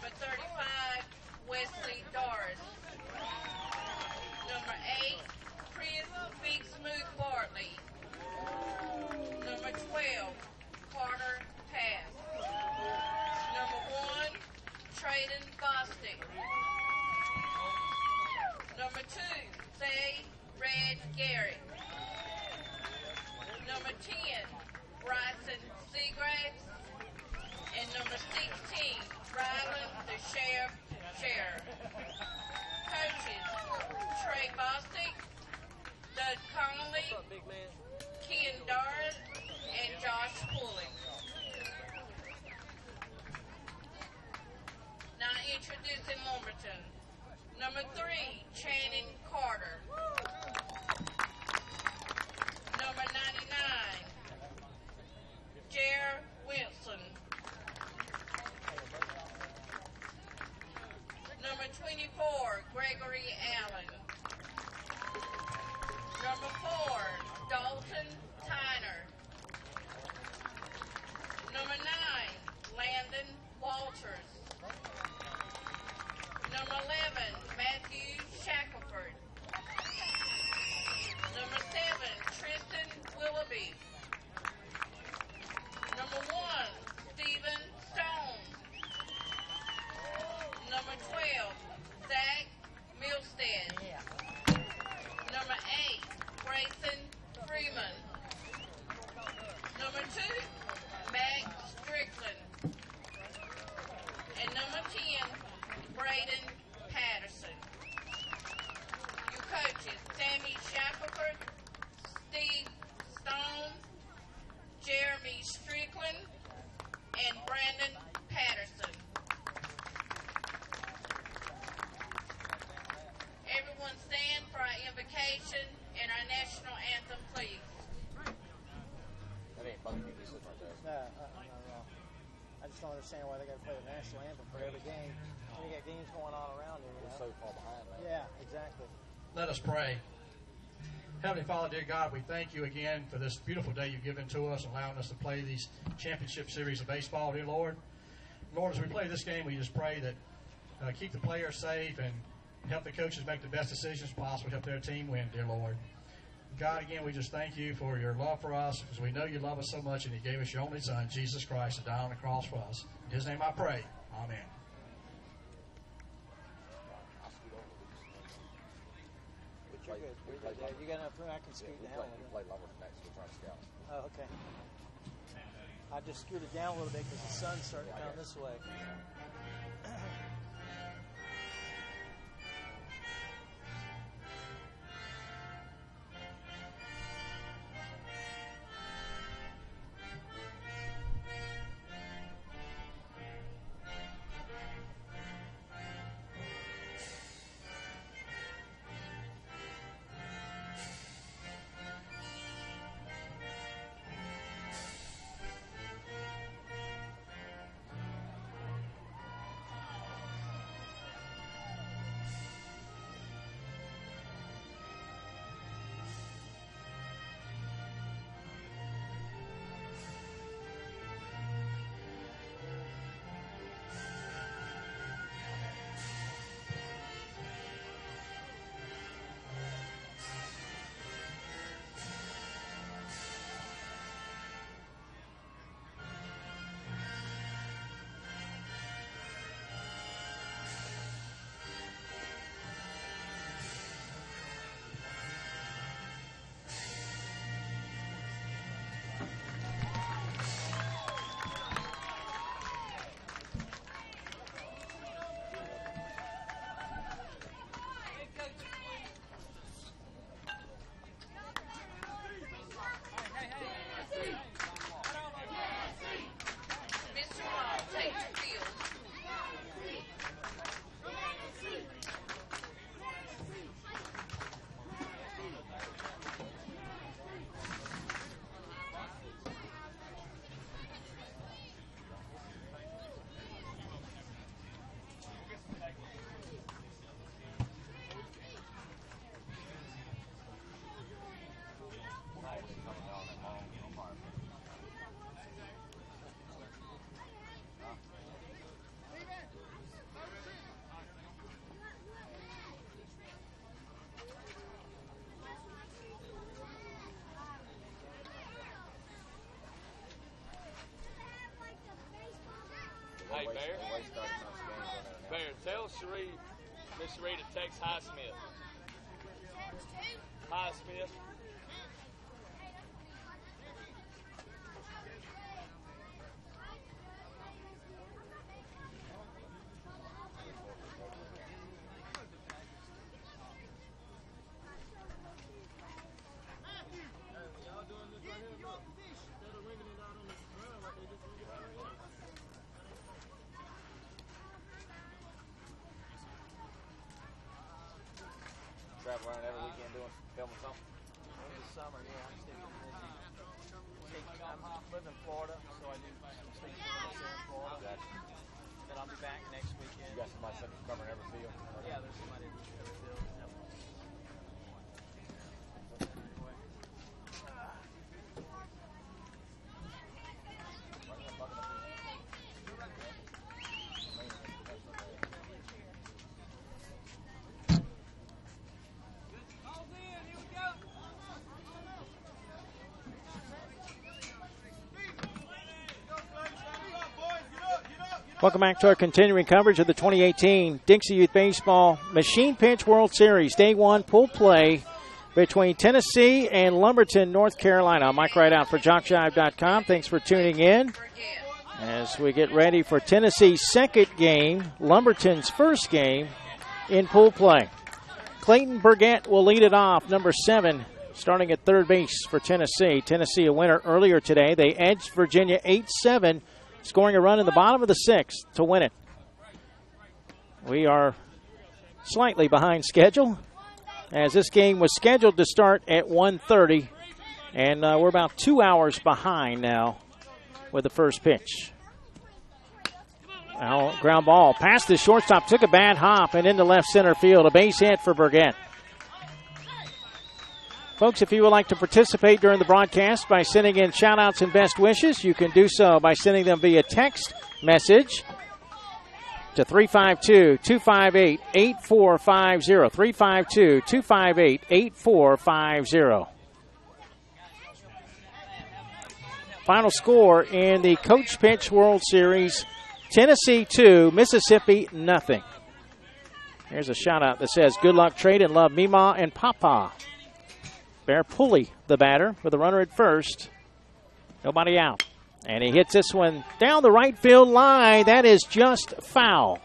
Number 35, Wesley Doris. Number 8, Chris Big Smooth Bartley. Number 12, Carter Pass. Number 1, Trayden Bostic. Number 2, Zay Red Garrett. Number 10, Bryson Seagraves. And number 16, Ryland the Sheriff. Coaches, Trey Bostic, Doug Connolly, Ken Doris, and Josh Pulley. Now introducing Lumberton. Number 3, Channing Carter. Number 99, Jer Wilson. Number 24, Gregory Allen. Number 4, Dalton Tyner. Number 9, Landon Walters. Number 11, Matthew Shackelford. Number 7, Tristan Willoughby. Number 1, Stephen Stone. Number 12, Zach Milstead. Number 8, Grayson Freeman. Number 2, Mac Strickland. And number 10, Braden Patterson. Your coaches, Sammy Shackelford, Steve Stone, Jeremy Strickland, and Brandon Patterson. Everyone stand for our invocation and our national anthem, please. That ain't bugging me, this is right there. No, not at all. I just don't understand why they got to play the national anthem for every game. You got games going on around here. We're so far behind, man. Yeah, exactly. Let us pray. Heavenly Father, dear God, we thank you again for this beautiful day you've given to us, allowing us to play these championship series of baseball, dear Lord. Lord, as we play this game, we just pray that keep the players safe and help the coaches make the best decisions possible, help their team win, dear Lord. God, again, we just thank you for your love for us, because we know you love us so much, and you gave us your only Son, Jesus Christ, to die on the cross for us. In his name I pray. Amen. You're good. You got enough room? I can scoot down. We play Lumberton next. We're trying to scout. Oh, okay. I just scooted down a little bit because the sun's starting to come this way. Hey, Bear. Bear, tell Sheree, Miss Sheree to text Highsmith. Highsmith. Travel around every weekend filming something? This summer, yeah, I'm still getting busy. I live in Florida, so I do some state tournaments here in Florida. Gotcha. Then I'll be back next weekend. You got somebody covering every field? Yeah, there's somebody in every field. Yep. Welcome back to our continuing coverage of the 2018 Dixie Youth Baseball Machine Pitch World Series. Day one pool play between Tennessee and Lumberton, North Carolina. I'm Mike Rideout for JockJive.com. Thanks for tuning in as we get ready for Tennessee's second game, Lumberton's first game in pool play. Clayton Burgett will lead it off, number 7, starting at third base for Tennessee. Tennessee a winner earlier today. They edged Virginia 8-7. Scoring a run in the bottom of the 6th to win it. We are slightly behind schedule as this game was scheduled to start at 1:30, and we're about 2 hours behind now with the first pitch. Now, ground ball past the shortstop, took a bad hop and into left center field. A base hit for Burgett. Folks, if you would like to participate during the broadcast by sending in shout-outs and best wishes, you can do so by sending them via text message to 352-258-8450, 352-258-8450. Final score in the Coach Pitch World Series, Tennessee 2, Mississippi nothing. Here's a shout-out that says, good luck, Trade, and love Mima and Papa. Bear Pulley, the batter, with a runner at first. Nobody out. And he hits this one down the right field line. That is just foul.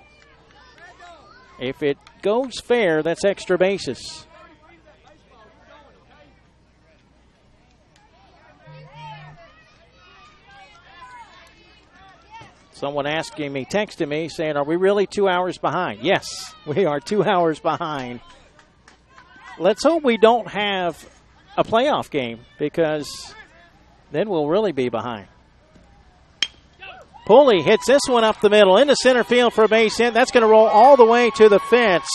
If it goes fair, that's extra bases. Someone asking me, texting me, saying, are we really 2 hours behind? Yes, we are 2 hours behind. Let's hope we don't have a playoff game, because then we'll really be behind. Pulley hits this one up the middle into center field for a base hit. That's going to roll all the way to the fence.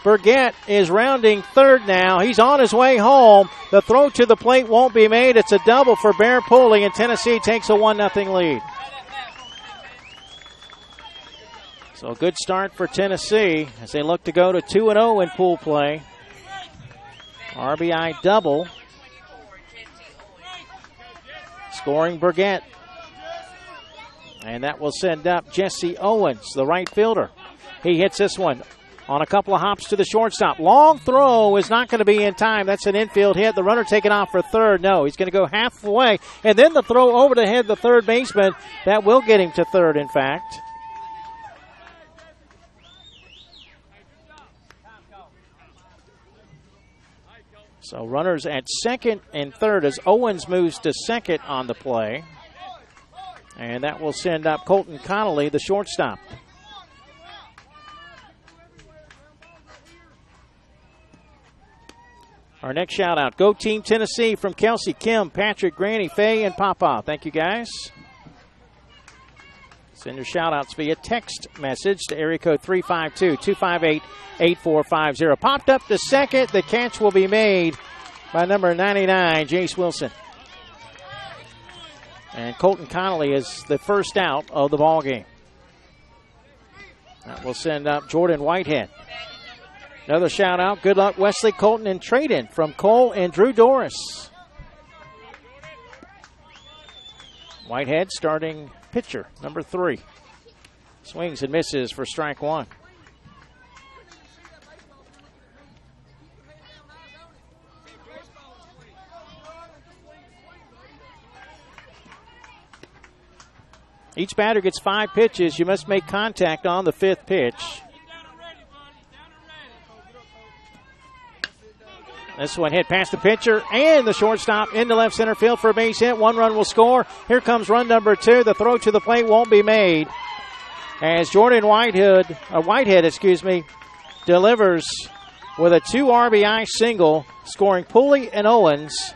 Burgett is rounding third now. He's on his way home. The throw to the plate won't be made. It's a double for Bear Pulley, and Tennessee takes a 1-0 lead. So a good start for Tennessee as they look to go to 2-0 in pool play. RBI double. Scoring Burgett. And that will send up Jesse Owens, the right fielder. He hits this one on a couple of hops to the shortstop. Long throw is not going to be in time. That's an infield hit. The runner taken off for third. No, he's going to go halfway. And then the throw over to head the third baseman. That will get him to third, in fact. So runners at second and third as Owens moves to second on the play. And that will send up Colton Connolly, the shortstop. Our next shout-out, Go Team Tennessee, from Kelsey, Kim, Patrick, Granny, Faye, and Papa. Thank you, guys. Send your shout-outs via text message to area code 352-258-8450. Popped up to second. The catch will be made by number 99, Jace Wilson. And Colton Connolly is the first out of the ball game. That will send up Jordan Whitehead. Another shout-out. Good luck, Wesley, Colton, and trade-in from Cole and Drew Doris. Whitehead starting pitcher, number 3. Swings and misses for strike one. Each batter gets 5 pitches. You must make contact on the 5th pitch. This one hit past the pitcher and the shortstop into left center field for a base hit. 1 run will score. Here comes run number 2. The throw to the plate won't be made as Jordan Whitehead, delivers with a 2 RBI single, scoring Pooley and Owens.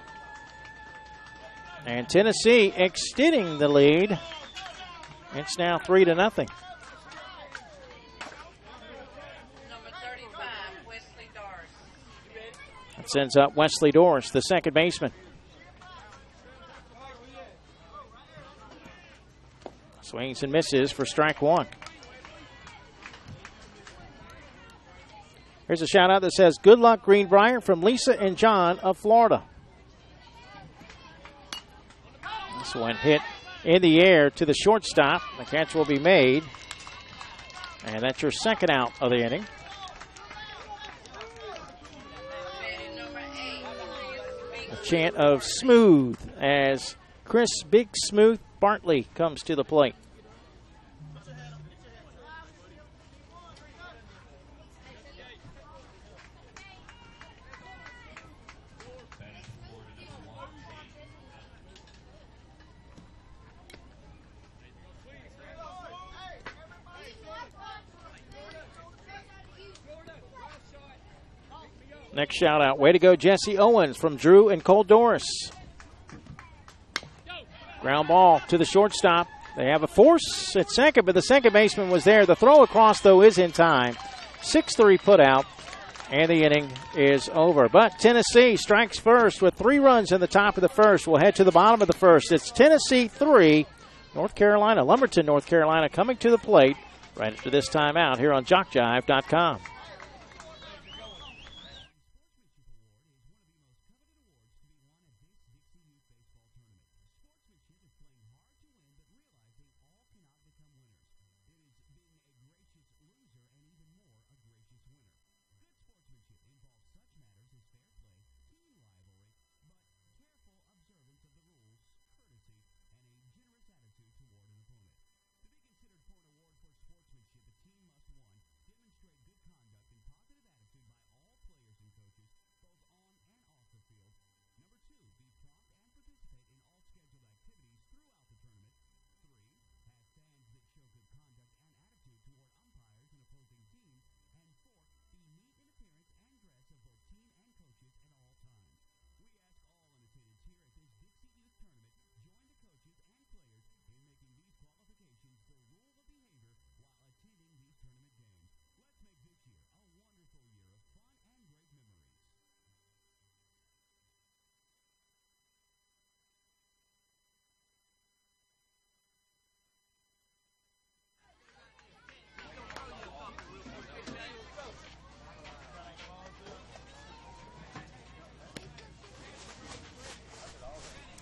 And Tennessee extending the lead. It's now 3-0. Number 35, Wesley Doris. That sends up Wesley Doris, the second baseman. Swings and misses for strike one. Here's a shout out that says, "Good luck, Greenbrier," from Lisa and John of Florida. This one hit in the air to the shortstop. The catch will be made. And that's your second out of the inning. A chant of smooth as Chris Big Smooth Bartley comes to the plate. Next shout out. Way to go, Jesse Owens from Drew and Cole Doris. Ground ball to the shortstop. They have a force at second, but the second baseman was there. The throw across, though, is in time. 6-3 put out, and the inning is over. But Tennessee strikes first with 3 runs in the top of the first. We'll head to the bottom of the first. It's Tennessee 3, North Carolina, Lumberton, North Carolina, coming to the plate right after this timeout here on JockJive.com.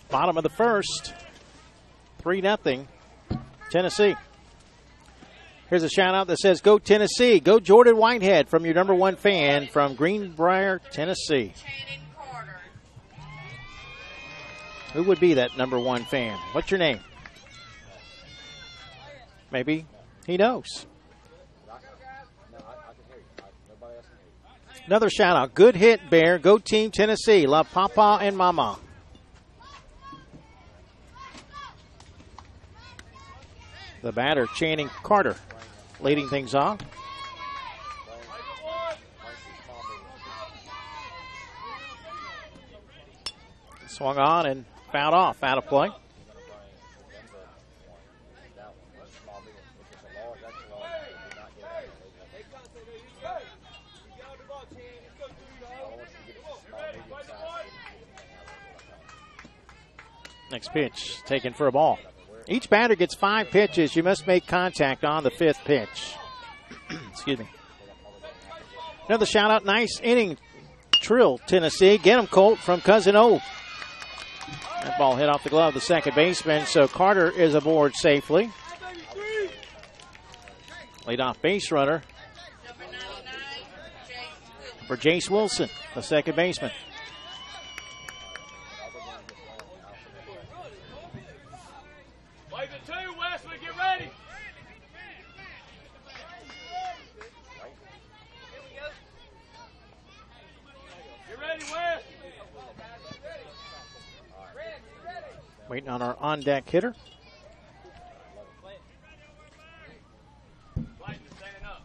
Bottom of the first, 3-0, Tennessee. Here's a shout out that says, "Go Tennessee, go Jordan Whitehead," from your number 1 fan from Greenbrier, Tennessee. Who would be that number 1 fan? What's your name? Maybe he knows. Another shout out. "Good hit, Bear. Go Team Tennessee. Love Papa and Mama." The batter, Channing Carter, leading things off. Swung on and fouled off, out of play. Next pitch, taken for a ball. Each batter gets 5 pitches. You must make contact on the 5th pitch. Excuse me. Another shout out. Nice inning, Trill, Tennessee. Get him, Colt, from Cousin O. That ball hit off the glove of the second baseman, so Carter is aboard safely. Leadoff base runner Number 99, Jace Wilson. for Jace Wilson, the second baseman. Wave it 2, Wesley, get ready. Get ready, Wes. Waiting on our on-deck hitter. Clayton, standing up.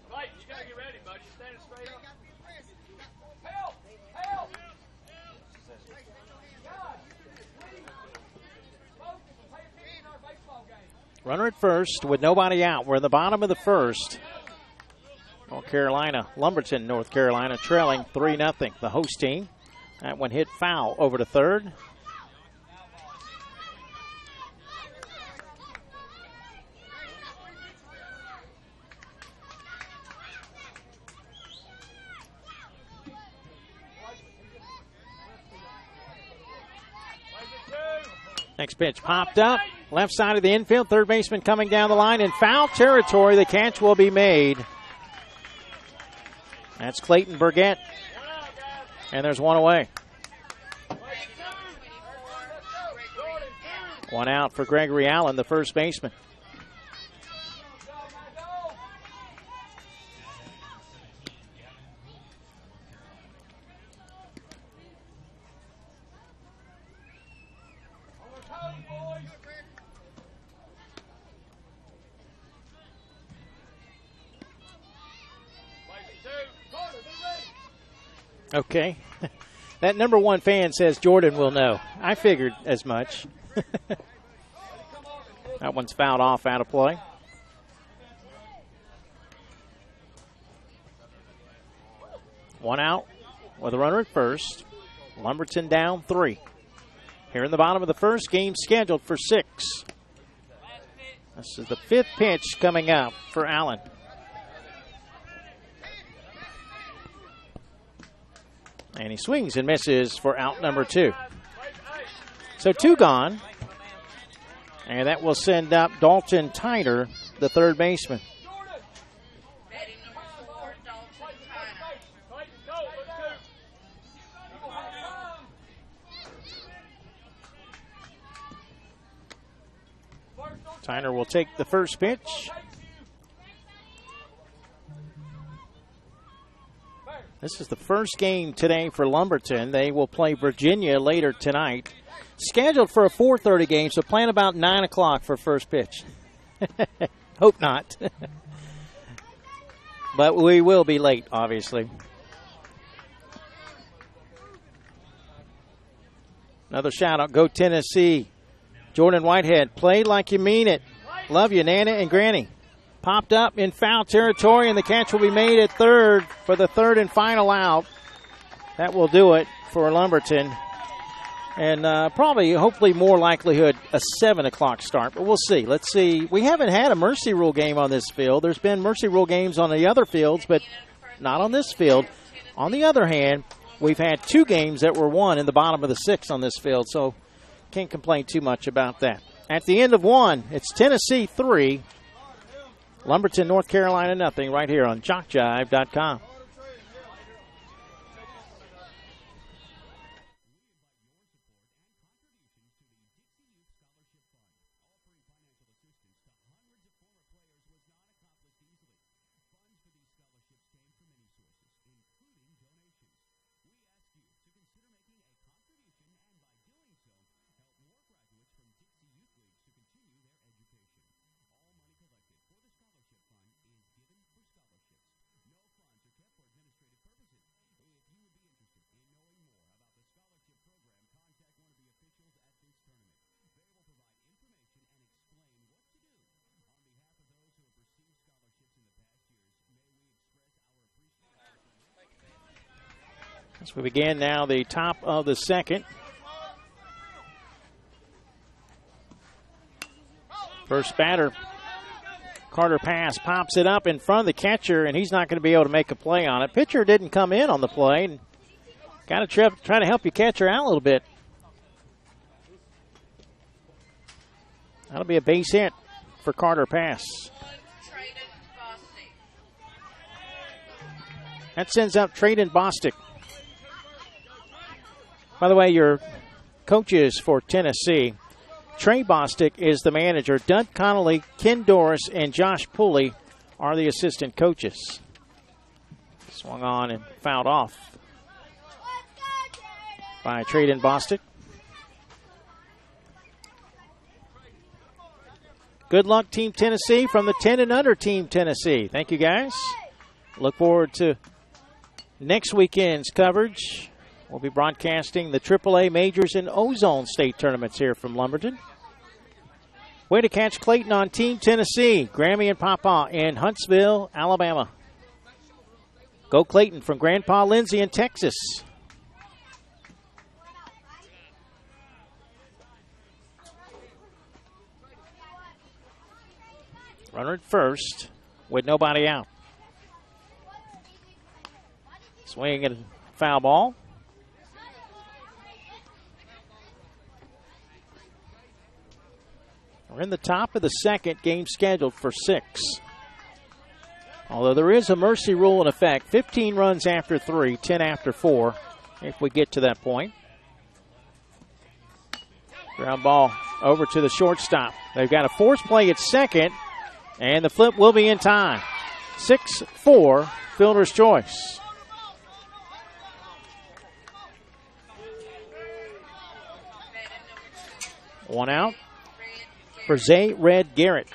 Clayton, you got to get ready, buddy. You're standing straight up. Help! Help! Runner at first with nobody out. We're in the bottom of the first. North Carolina, Lumberton, North Carolina, trailing 3-0. The host team. That one hit foul over to third. Next pitch popped up. Left side of the infield. Third baseman coming down the line in foul territory. The catch will be made. That's Clayton Burgett. And there's one away. One out for Gregory Allen, the first baseman. Okay. That number one fan says Jordan will know. I figured as much. That one's fouled off, out of play. One out with a runner at first. Lumberton down 3. Here in the bottom of the first, game scheduled for 6. This is the 5th pitch coming up for Allen. And he swings and misses for out number 2. So 2 gone. And that will send up Dalton Tyner, the third baseman. Batting number 4, Dalton Tyner. Tyner will take the first pitch. This is the first game today for Lumberton. They will play Virginia later tonight. Scheduled for a 4:30 game, so plan about 9 o'clock for first pitch. Hope not. But we will be late, obviously. Another shout out. Go Tennessee. Jordan Whitehead, play like you mean it. Love you, Nana and Granny. Popped up in foul territory, and the catch will be made at third for the third and final out. That will do it for Lumberton. And probably, hopefully, more likelihood a 7 o'clock start. But we'll see. Let's see. We haven't had a Mercy Rule game on this field. There's been Mercy Rule games on the other fields, but not on this field. On the other hand, we've had 2 games that were won in the bottom of the 6th on this field, so can't complain too much about that. At the end of 1, it's Tennessee 3, Lumberton, North Carolina, nothing, right here on JockJive.com. As we begin now the top of the second. First batter, Carter Pass pops it up in front of the catcher, and he's not going to be able to make a play on it. Pitcher didn't come in on the play. And got to try to help your catcher out a little bit. That'll be a base hit for Carter Pass. That sends up Trayden Bostic. By the way, your coaches for Tennessee, Trey Bostic is the manager. Doug Connolly, Ken Doris, and Josh Pulley are the assistant coaches. Swung on and fouled off by Trayden Bostic. Good luck, Team Tennessee, from the 10 and under Team Tennessee. Thank you, guys. Look forward to next weekend's coverage. We'll be broadcasting the AAA Majors and Ozone State tournaments here from Lumberton. Way to catch Clayton on Team Tennessee. Grammy and Papa in Huntsville, Alabama. Go Clayton from Grandpa Lindsay in Texas. Runner at first with nobody out. Swing and foul ball. We're in the top of the second, game scheduled for 6. Although there is a mercy rule in effect, 15 runs after 3, 10 after 4, if we get to that point. Ground ball over to the shortstop. They've got a force play at second, and the flip will be in time. 6-4, fielder's choice. One out for Zay Red Garrett.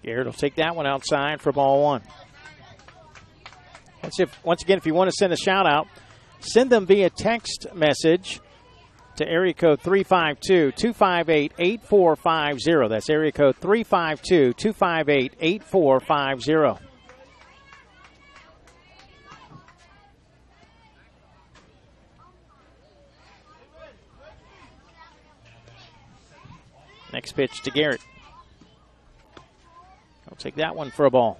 Garrett will take that one outside for ball 1. Once again, if you want to send a shout out, send them via text message to area code 352-258-8450. That's area code 352-258-8450. Next pitch to Garrett. I'll take that one for a ball.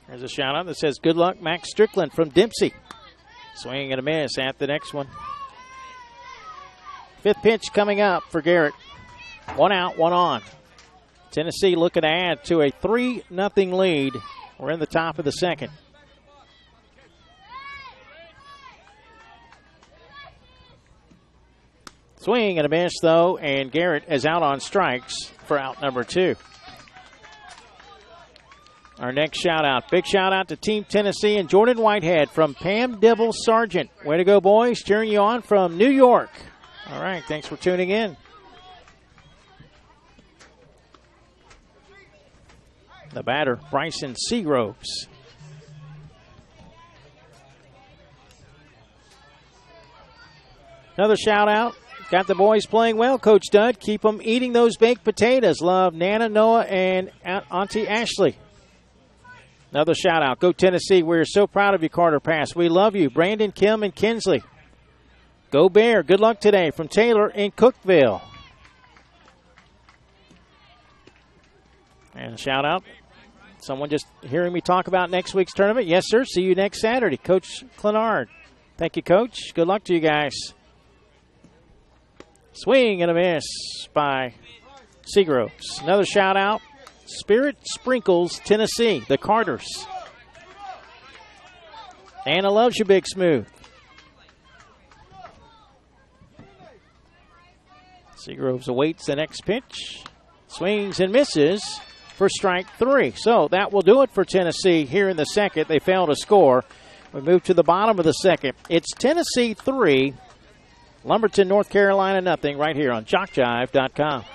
There's a shout out that says, good luck, Max Strickland from Dempsey. Swing and a miss at the next one. Fifth pitch coming up for Garrett. One out, one on. Tennessee looking to add to a 3-0 lead. We're in the top of the second. Swing and a miss, though, and Garrett is out on strikes for out number 2. Our next shout-out, big shout-out to Team Tennessee and Jordan Whitehead from Pam Dibble Sargent. Way to go, boys. Cheering you on from New York. All right, thanks for tuning in. The batter, Bryson Seagroves. Another shout-out. Got the boys playing well, Coach Dud. Keep them eating those baked potatoes. Love Nana, Noah, and Auntie Ashley. Another shout-out. Go Tennessee. We're so proud of you, Carter Pass. We love you. Brandon, Kim, and Kinsley. Go Bear. Good luck today from Taylor in Cookville. And a shout-out. Someone just hearing me talk about next week's tournament. Yes, sir. See you next Saturday. Coach Clenard. Thank you, Coach. Good luck to you guys. Swing and a miss by Seagroves. Another shout-out. Spirit Sprinkles, Tennessee, the Carters. Anna loves you, Big Smooth. Seagroves awaits the next pitch. Swings and misses for strike 3. So that will do it for Tennessee here in the second. They failed to score. We move to the bottom of the second. It's Tennessee 3, Lumberton, North Carolina, nothing, right here on JockJive.com. American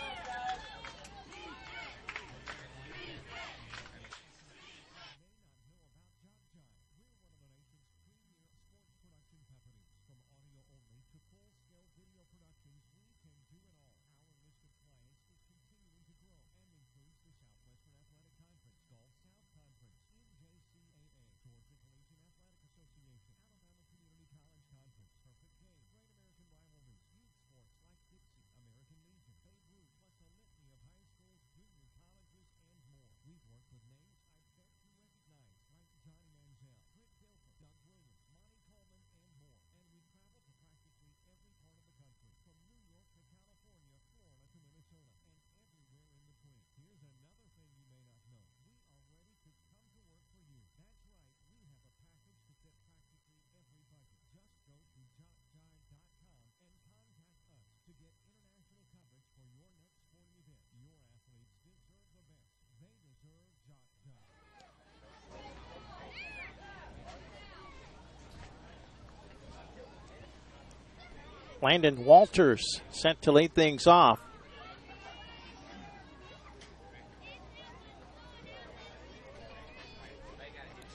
Landon Walters set to lead things off.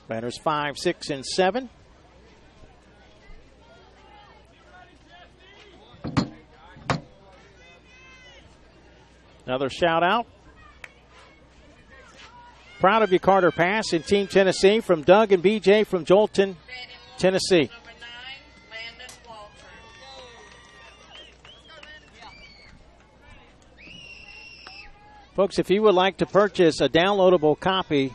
Batters 5, 6, and 7. Another shout out. Proud of you, Carter pass in Team Tennessee from Doug and BJ from Jolton, Tennessee. Number 9, Landon Walters. Folks, if you would like to purchase a downloadable copy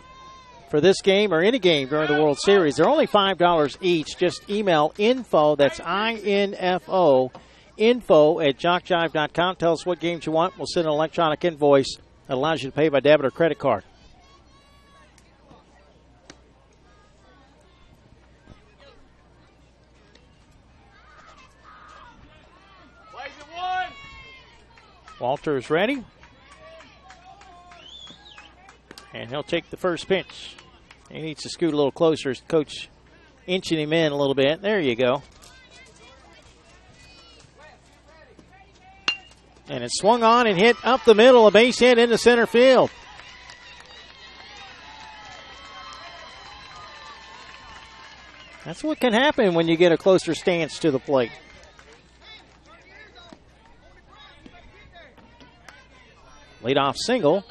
for this game or any game during the World Series, they're only $5 each. Just email info, that's INFO, info@jockjive.com. Tell us what games you want. We'll send an electronic invoice that allows you to pay by debit or credit card. Walters ready. And he'll take the first pitch. He needs to scoot a little closer. Coach inching him in a little bit. There you go. And it's swung on and hit up the middle, a base hit into center field. That's what can happen when you get a closer stance to the plate. Leadoff single.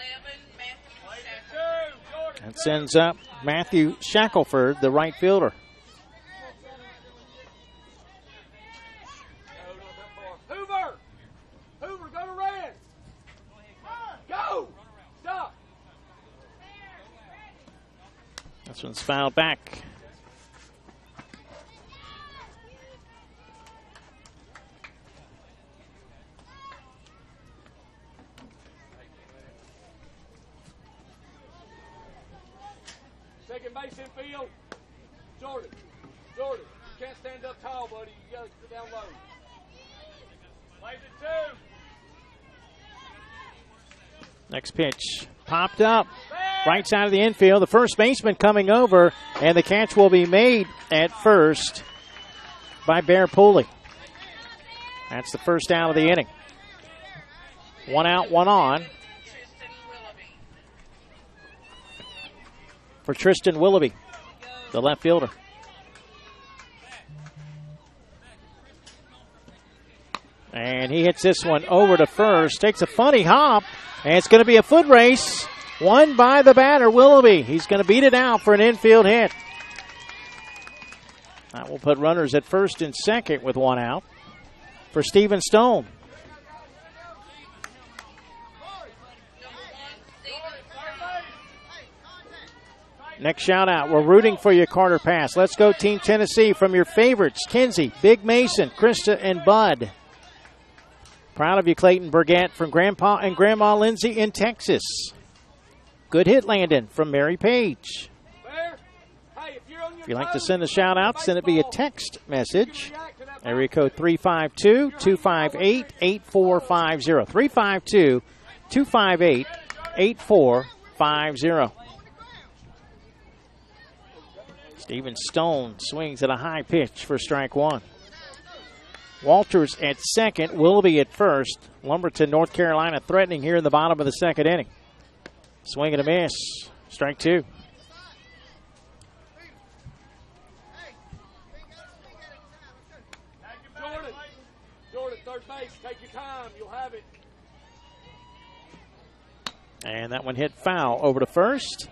That sends up Matthew Shackelford, the right fielder. Hoover, go to red. Go. Stop. This one's fouled back. Second base infield. Jordan, you can't stand up tall, buddy. You got to sit down low. Plays it 2. Next pitch popped up. Right side of the infield. The first baseman coming over, and the catch will be made at first by Bear Pooley. That's the first out of the inning. 1 out, 1 on. For Tristan Willoughby, the left fielder. And he hits this one over to first. Takes a funny hop, and it's going to be a foot race. Won by the batter, Willoughby. He's going to beat it out for an infield hit. That will put runners at first and second with 1 out for Stephen Stone. Next shout out, we're rooting for you, Carter Pass. Let's go Team Tennessee from your favorites, Kinsey, Big Mason, Krista, and Bud. Proud of you, Clayton Burgett from Grandpa and Grandma Lindsay in Texas. Good hit, Landon, from Mary Page. If you'd like to send a shout out, send it via text message. Area code 352-258-8450. 352-258-8450. Stephen Stone swings at a high pitch for strike 1. Walters at second, Willoughby at first. Lumberton, North Carolina threatening here in the bottom of the second inning. Swing and a miss. Strike 2. Jordan, third base. Take your time. You'll have it. And that one hit foul over to first.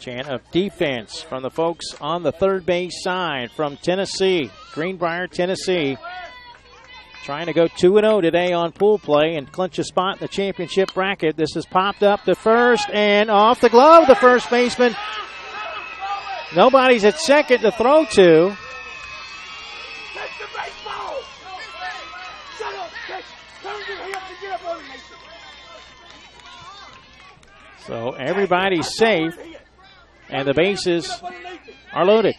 Chant of defense from the folks on the third base side from Tennessee. Greenbrier, Tennessee. Trying to go 2-0 today on pool play and clinch a spot in the championship bracket. This has popped up to first and off the glove, the first baseman. Nobody's at second to throw to. So everybody's safe. And the bases are loaded.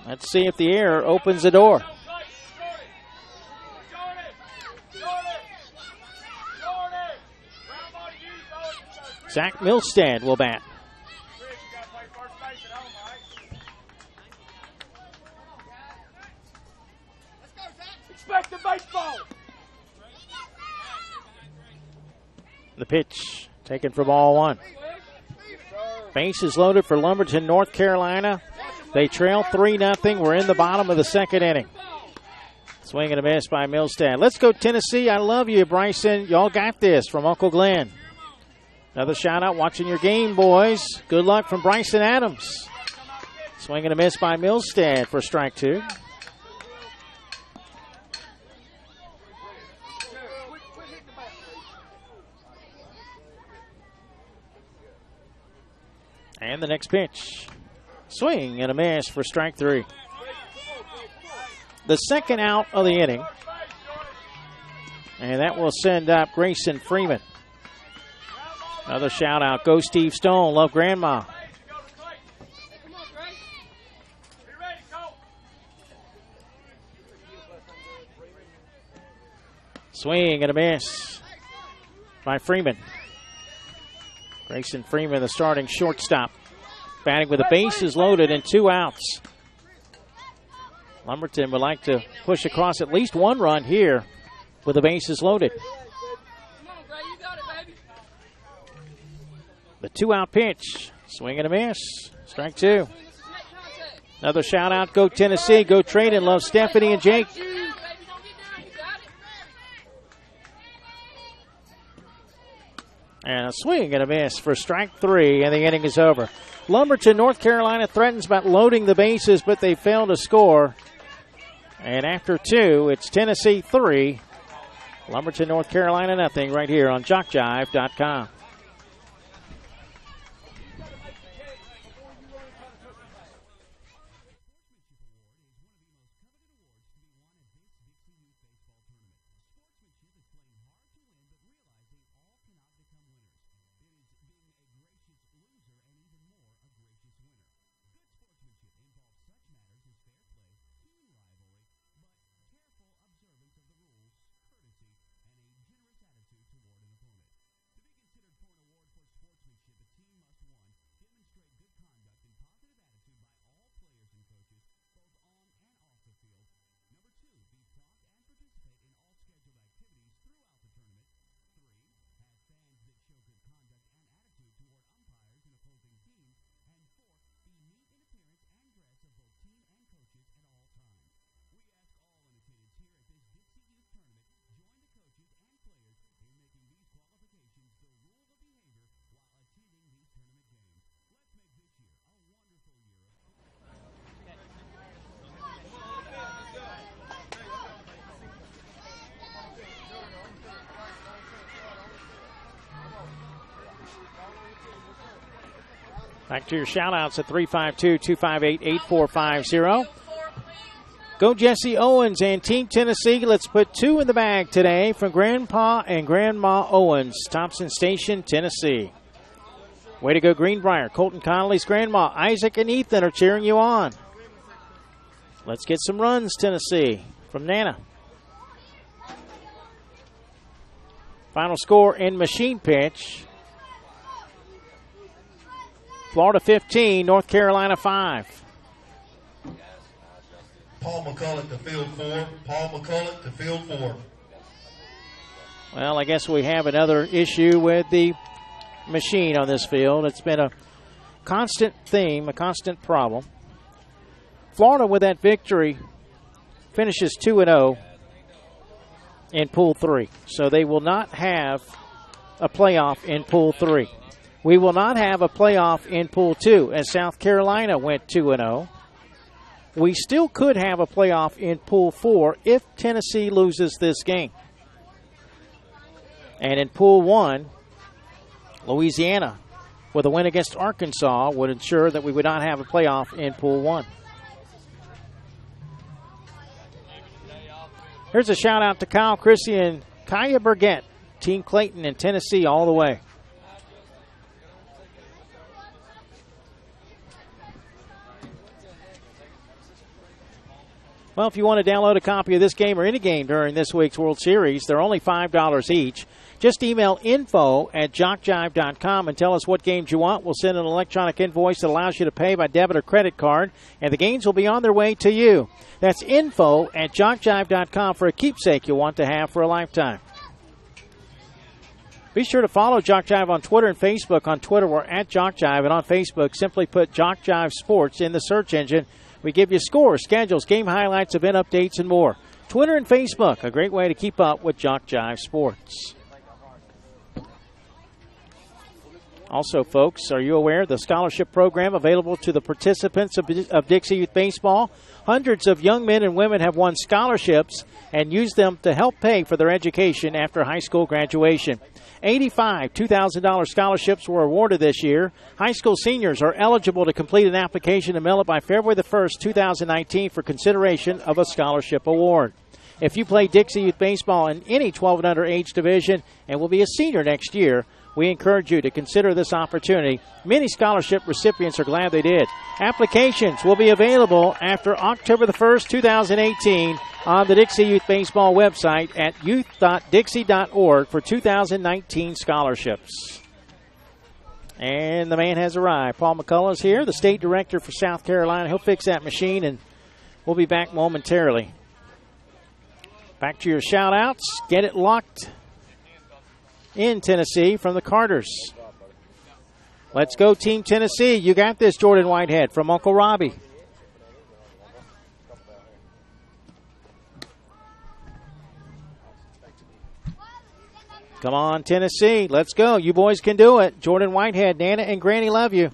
Let's see if the air opens the door. Zach Milstead will bat. Expect the baseball. The pitch taken for ball one. Base is loaded for Lumberton, North Carolina. They trail 3-0. We're in the bottom of the second inning. Swing and a miss by Milstead. Let's go Tennessee. I love you, Bryson. Y'all got this from Uncle Glenn. Another shout out watching your game, boys. Good luck from Bryson Adams. Swing and a miss by Milstead for strike two. And the next pitch. Swing and a miss for strike three. The second out of the inning. And that will send up Grayson Freeman. Another shout out. Go Steve Stone. Love Grandma. Swing and a miss by Freeman. Grayson Freeman, the starting shortstop. Batting with the bases loaded and 2 outs. Lumberton would like to push across at least 1 run here with the bases loaded. The 2-out pitch. Swing and a miss. Strike two. Another shout out. Go Tennessee. Go Trayden. Love Stephanie and Jake. And a swing and a miss for strike three, and the inning is over. Lumberton, North Carolina threatens about loading the bases, but they fail to score. And after 2, it's Tennessee 3, Lumberton, North Carolina nothing, right here on JockJive.com. Back to your shout-outs at 352-258-8450. Go Jesse Owens and Team Tennessee. Let's put 2 in the bag today from Grandpa and Grandma Owens, Thompson Station, Tennessee. Way to go, Greenbrier. Colton Connolly's grandma, Isaac and Ethan are cheering you on. Let's get some runs, Tennessee, from Nana. Final score in machine pitch. Florida 15, North Carolina 5. Paul McCullough to field 4. Paul McCullough to field 4. Well, I guess we have another issue with the machine on this field. It's been a constant theme, a constant problem. Florida, with that victory, finishes 2-0 in Pool 3. So they will not have a playoff in Pool 3. We will not have a playoff in Pool 2, as South Carolina went 2-0. We still could have a playoff in Pool 4 if Tennessee loses this game. And in Pool 1, Louisiana, with a win against Arkansas, would ensure that we would not have a playoff in Pool 1. Here's a shout-out to Kyle Chrissy and Kaya Burgett, Team Clayton and Tennessee all the way. Well, if you want to download a copy of this game or any game during this week's World Series, they're only $5 each. Just email info@jockjive.com and tell us what games you want. We'll send an electronic invoice that allows you to pay by debit or credit card, and the games will be on their way to you. That's info@jockjive.com for a keepsake you'll want to have for a lifetime. Be sure to follow JockJive on Twitter and Facebook. On Twitter, we're @JockJive, and on Facebook, simply put JockJive Sports in the search engine. We give you scores, schedules, game highlights, event updates, and more. Twitter and Facebook, a great way to keep up with JockJive Sports. Also, folks, are you aware of the scholarship program available to the participants of Dixie Youth Baseball? Hundreds of young men and women have won scholarships and used them to help pay for their education after high school graduation. 85 $2,000 scholarships were awarded this year. High school seniors are eligible to complete an application and mail it by February the 1st, 2019 for consideration of a scholarship award. If you play Dixie Youth Baseball in any 12 and under age division and will be a senior next year, we encourage you to consider this opportunity. Many scholarship recipients are glad they did. Applications will be available after October the 1st, 2018 on the Dixie Youth Baseball website at youth.dixie.org for 2019 scholarships. And the man has arrived. Paul McCullough is here, the state director for South Carolina. He'll fix that machine, and we'll be back momentarily. Back to your shout-outs. Get it locked in Tennessee from the Carters. Let's go, Team Tennessee. You got this, Jordan Whitehead from Uncle Robbie. Come on, Tennessee. Let's go. You boys can do it. Jordan Whitehead, Nana and Granny love you.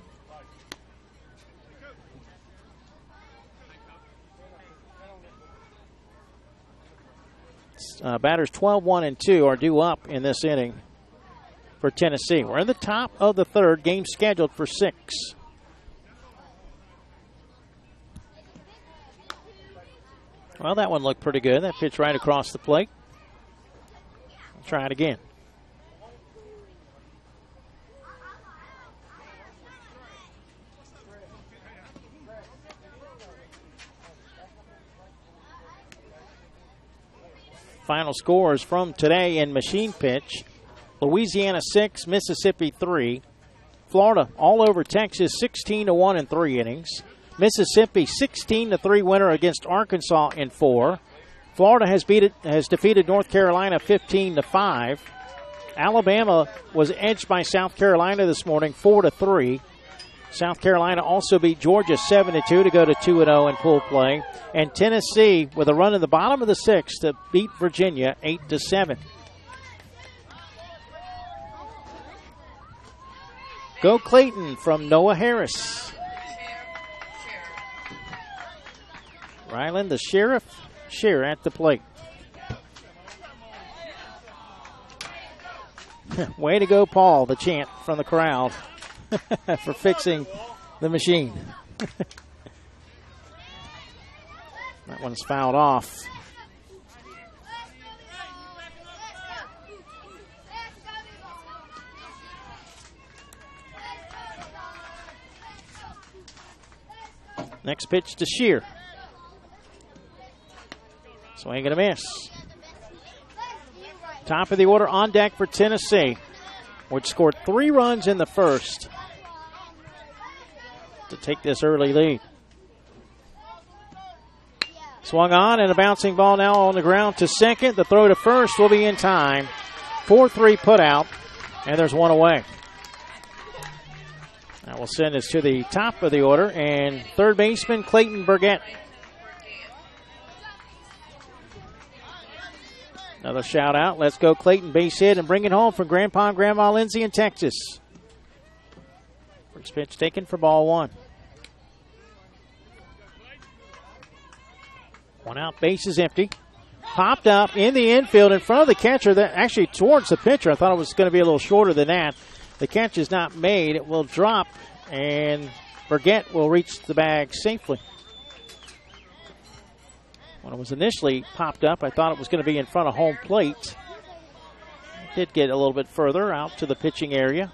Batters 12, 1, and 2 are due up in this inning for Tennessee. We're in the top of the third, game scheduled for 6. Well, that one looked pretty good. That pitch right across the plate. I'll try it again. Final scores from today in machine pitch. Louisiana 6, Mississippi 3. Florida all over Texas 16-1 in 3 innings. Mississippi 16-3 winner against Arkansas in 4. Florida has defeated North Carolina 15-5. Alabama was edged by South Carolina this morning 4-3. South Carolina also beat Georgia 7-2 to go to 2-0 in pool play. And Tennessee with a run in the bottom of the 6th to beat Virginia 8-7. Go Clayton from Noah Harris. Ryland, the sheriff, Shear at the plate. Way to go, Paul, the chant from the crowd for fixing the machine. That one's fouled off. Next pitch to Shear. Swing and a miss. Top of the order on deck for Tennessee, which scored 3 runs in the first to take this early lead. Swung on and a bouncing ball now on the ground to second. The throw to first will be in time. 4-3 put out, and there's one away. That will send us to the top of the order, and third baseman Clayton Burgett. Another shout out. Let's go Clayton, base hit and bring it home from Grandpa and Grandma Lindsay in Texas. First pitch taken for ball 1. One out, base is empty. Popped up in the infield in front of the catcher, that actually towards the pitcher. I thought it was going to be a little shorter than that. The catch is not made. It will drop, and Burgett will reach the bag safely. When it was initially popped up, I thought it was going to be in front of home plate. It did get a little bit further out to the pitching area.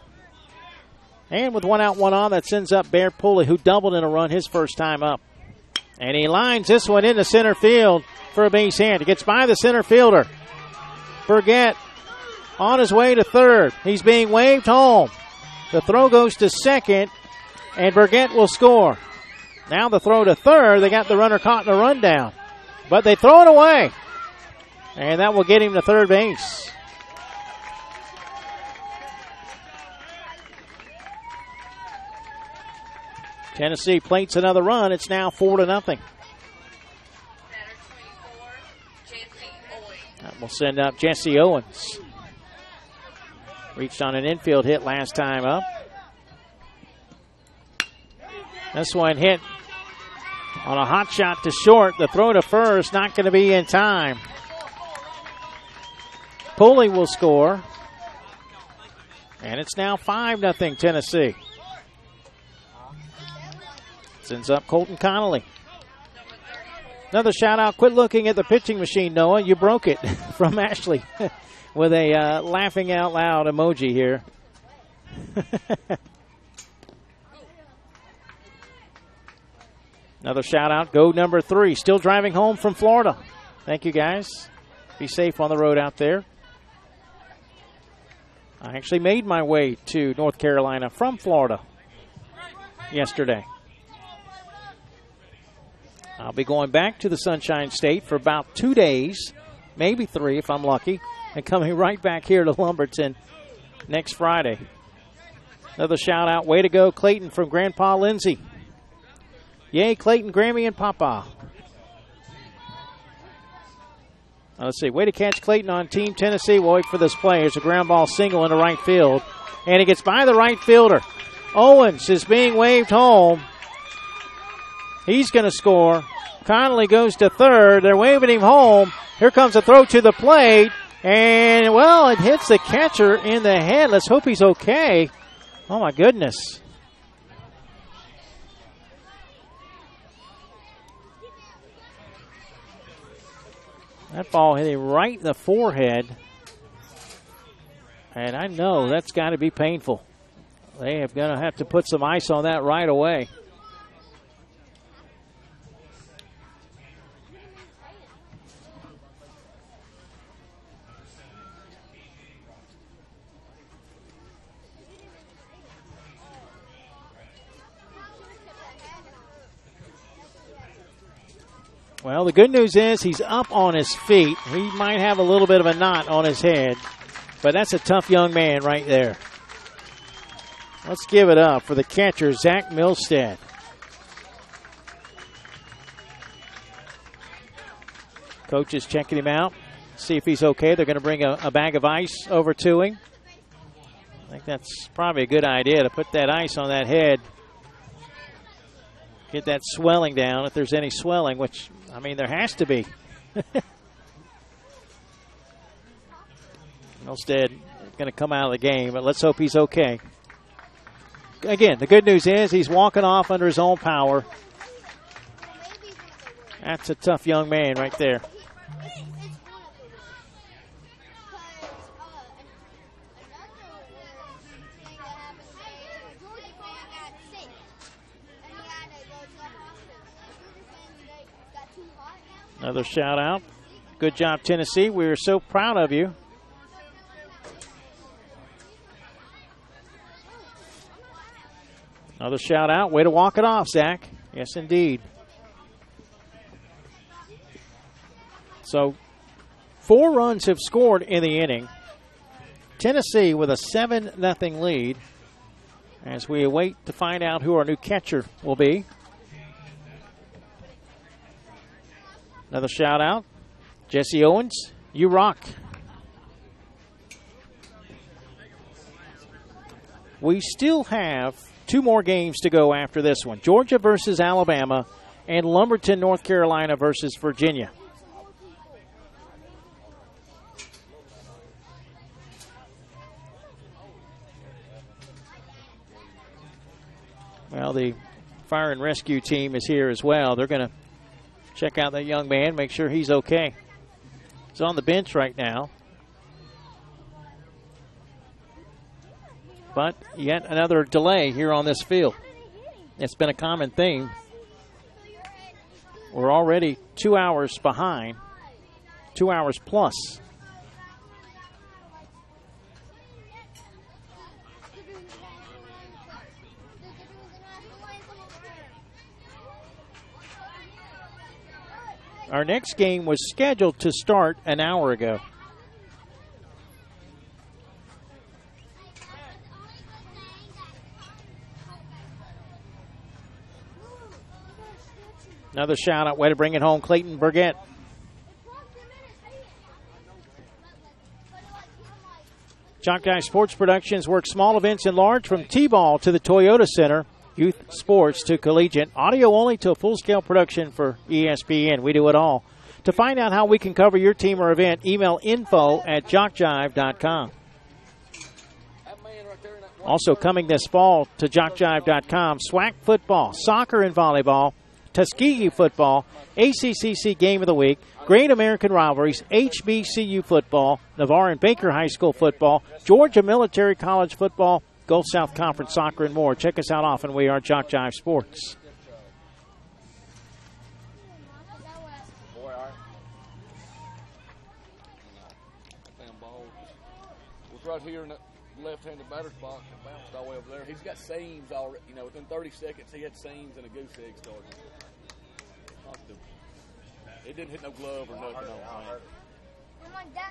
And with 1 out, 1 on, that sends up Bear Pulley, who doubled in a run his first time up. And he lines this one into center field for a base hit. He gets by the center fielder. Burgett on his way to third. He's being waved home. The throw goes to second, and Burgett will score. Now the throw to third. They got the runner caught in a rundown. But they throw it away. And that will get him to third base. Tennessee plates another run. It's now 4-0. Batter 24, Jesse Owens. That will send up Jesse Owens. Reached on an infield hit last time up. This one hit on a hot shot to short. The throw to first, not going to be in time. Pulley will score. And it's now 5-0 Tennessee. Sends up Colton Connolly. Another shout out. Quit looking at the pitching machine, Noah. You broke it from Ashley with a laughing out loud emoji here. Another shout out. Go number 3. Still driving home from Florida. Thank you, guys. Be safe on the road out there. I actually made my way to North Carolina from Florida yesterday. I'll be going back to the Sunshine State for about 2 days, maybe 3 if I'm lucky, and coming right back here to Lumberton next Friday. Another shout out. Way to go, Clayton from Grandpa Lindsay. Yay, Clayton, Grammy, and Papa. Let's see. Way to catch Clayton on Team Tennessee. We'll wait for this play. There's a ground ball single into right field. And he gets by the right fielder. Owens is being waved home. He's going to score. Connolly goes to third. They're waving him home. Here comes a throw to the plate. And, well, it hits the catcher in the head. Let's hope he's okay. Oh, my goodness. That ball hit him right in the forehead. And I know that's got to be painful. They are going to have to put some ice on that right away. Well, the good news is he's up on his feet. He might have a little bit of a knot on his head, but that's a tough young man right there. Let's give it up for the catcher, Zach Milstead. Coach is checking him out, see if he's okay. They're going to bring a bag of ice over to him. I think that's probably a good idea to put that ice on that head. Get that swelling down if there's any swelling, which, I mean, there has to be. Milstead going to come out of the game, but let's hope he's okay. Again, the good news is he's walking off under his own power. That's a tough young man right there. Another shout out. Good job, Tennessee. We are so proud of you. Another shout out. Way to walk it off, Zach. Yes, indeed. So 4 runs have scored in the inning. Tennessee with a 7-0 lead as we await to find out who our new catcher will be. Another shout out. Jesse Owens, you rock. We still have 2 more games to go after this one. Georgia versus Alabama and Lumberton, North Carolina versus Virginia. Well, the fire and rescue team is here as well. They're going to check out that young man, make sure he's okay. He's on the bench right now. But yet another delay here on this field. It's been a common theme We're already 2 hours behind, 2 hours plus. Our next game was scheduled to start an hour ago. Another shout out, way to bring it home, Clayton Burgett. JockJive Sports Productions works small events and large, from T-ball to the Toyota Center, youth sports to collegiate, audio only to a full-scale production for ESPN. We do it all. To find out how we can cover your team or event, email info@jockjive.com. Also coming this fall to jockjive.com, SWAC football, soccer and volleyball, Tuskegee football, ACCC Game of the Week, Great American Rivalries, HBCU football, Navarre and Baker High School football, Georgia Military College football, Gulf South Conference soccer, and more. Check us out often. We are JockJive Sports. Right here in the left-handed batter's box and bounced all the way over there. He's got seams already. You know, within 30 seconds, he had seams and a goose egg started. It didn't hit no glove or nothing on it. Yeah, you can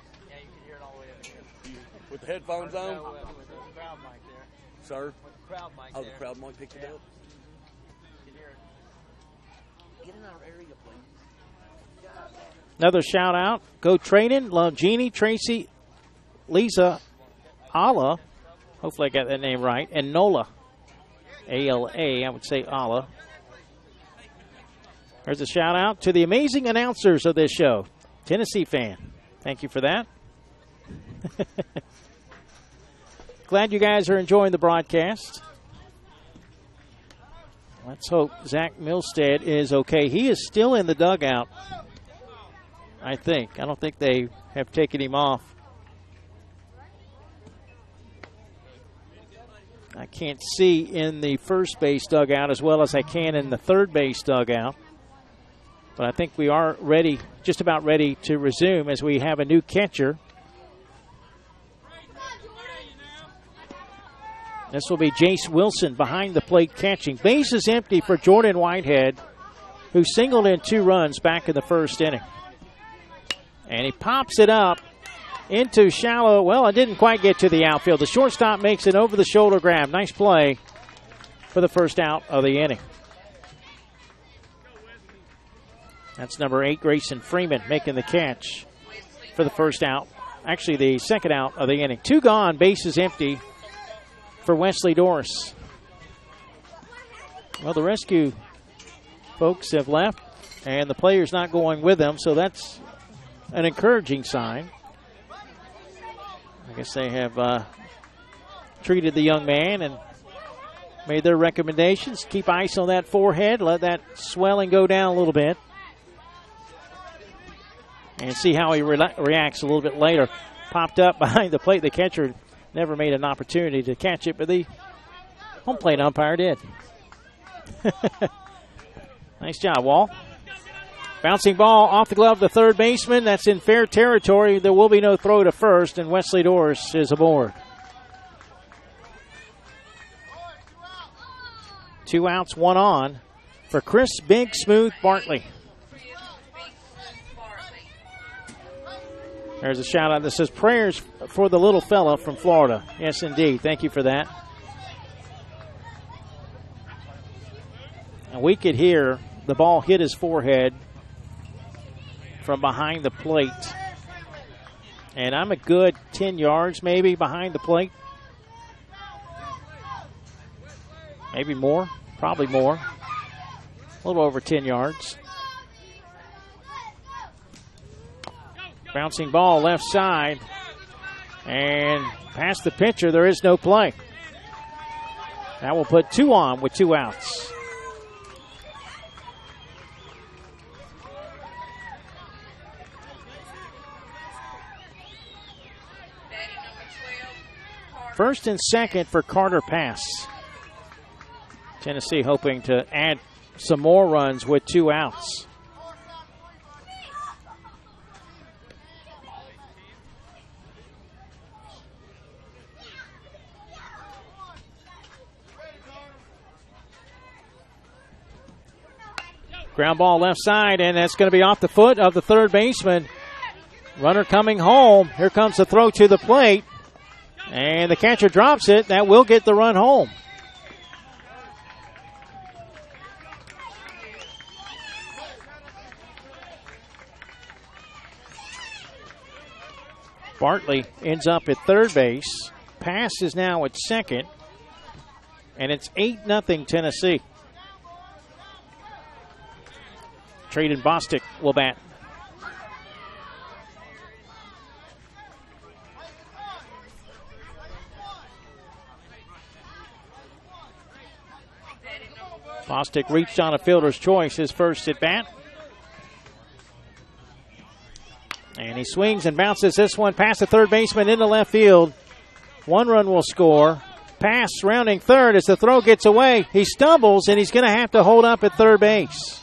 hear it all the way over here. With the headphones on? With the crowd mic there. Sir? With the crowd mic Oh, there. the crowd mic picked it up? You can hear it. Get in our area, please. Another shout out, go training, love Jeannie, Tracy, Lisa, Ala, hopefully I got that name right, and Nola, A-L-A, I would say Ala. There's a shout out to the amazing announcers of this show. Tennessee fan. Thank you for that. Glad you guys are enjoying the broadcast. Let's hope Zach Milstead is okay. He is still in the dugout, I think. I don't think they have taken him off. I can't see in the first base dugout as well as I can in the third base dugout. But I think we are ready, just about ready to resume as we have a new catcher. This will be Jace Wilson behind the plate catching. Base is empty for Jordan Whitehead, who singled in 2 runs back in the first inning. And he pops it up into shallow. Well, it didn't quite get to the outfield. The shortstop makes an over-the-shoulder grab. Nice play for the first out of the inning. That's number 8, Grayson Freeman, making the catch for the first out. Actually, the second out of the inning. 2 gone, bases empty for Wesley Doris. Well, the rescue folks have left, and the player's not going with them, so that's an encouraging sign. I guess they have treated the young man and made their recommendations. Keep ice on that forehead. Let that swelling go down a little bit. And see how he reacts a little bit later. Popped up behind the plate. The catcher never made an opportunity to catch it, but the home plate umpire did. Nice job, Wall. Bouncing ball off the glove of the third baseman. That's in fair territory. There will be no throw to first, and Wesley Doris is aboard. 2 outs, 1 on for Chris Big Smooth Bartley. There's a shout out that says prayers for the little fella from Florida. Yes, indeed. Thank you for that. And we could hear the ball hit his forehead from behind the plate. And I'm a good 10 yards maybe behind the plate. Maybe more. Probably more. A little over 10 yards. Bouncing ball left side. And past the pitcher, there is no play. That will put 2 on with 2 outs. First and second for Carter Pass. Tennessee hoping to add some more runs with 2 outs. Ground ball left side, and that's going to be off the foot of the third baseman. Runner coming home. Here comes the throw to the plate. And the catcher drops it. That will get the run home. Bartley ends up at third base. Pass is now at second. And it's 8-0 Tennessee. Trayden Bostic will bat. Bostic reached on a fielder's choice, his first at bat. And he swings and bounces this one past the third baseman into left field. One run will score. Pass rounding third as the throw gets away. He stumbles, and he's going to have to hold up at third base.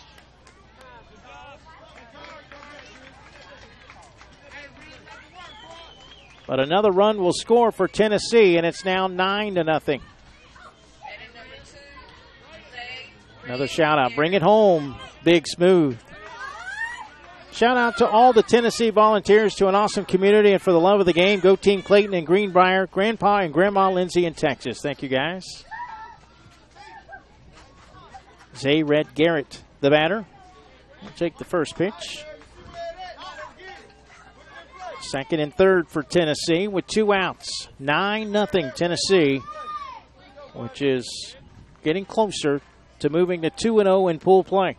But another run will score for Tennessee, and it's now 9-0. Another shout out. Bring it home, Big Smooth. Shout out to all the Tennessee Volunteers, to an awesome community, and for the love of the game. Go Team Clayton and Greenbrier, Grandpa and Grandma Lindsay in Texas. Thank you, guys. Zay Red Garrett, the batter. We'll take the first pitch. Second and third for Tennessee with 2 outs. 9-0 Tennessee, which is getting closer to moving to 2-0 in pool play.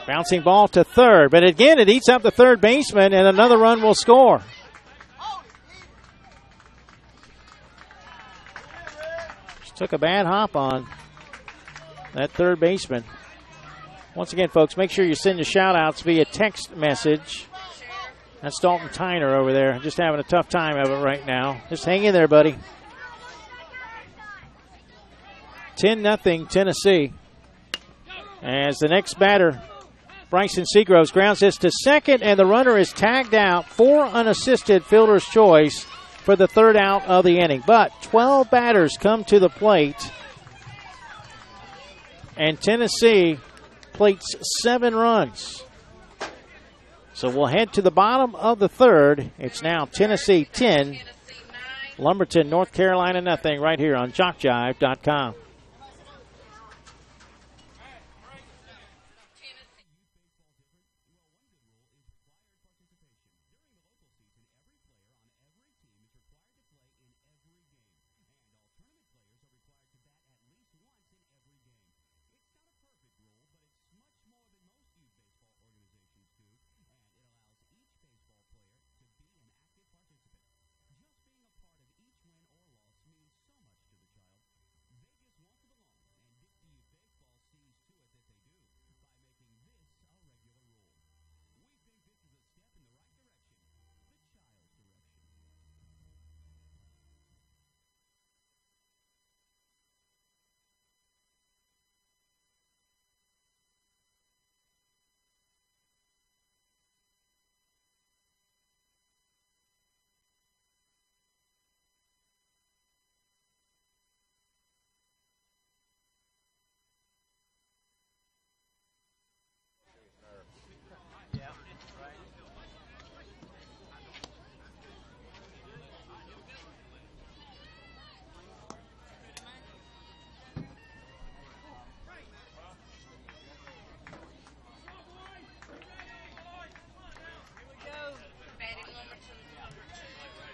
Bouncing ball to third, but again it eats up the third baseman, and another run will score. Just took a bad hop on that third baseman. Once again, folks, make sure you send your shout-outs via text message. That's Dalton Tyner over there, just having a tough time of it right now. Just hang in there, buddy. 10-0 Tennessee. As the next batter, Bryson Seagroves, grounds this to second, and the runner is tagged out for unassisted fielder's choice for the third out of the inning. But 12 batters come to the plate, and Tennessee plates 7 runs. So we'll head to the bottom of the third. It's now Tennessee 10, Lumberton, North Carolina nothing, right here on JockJive.com.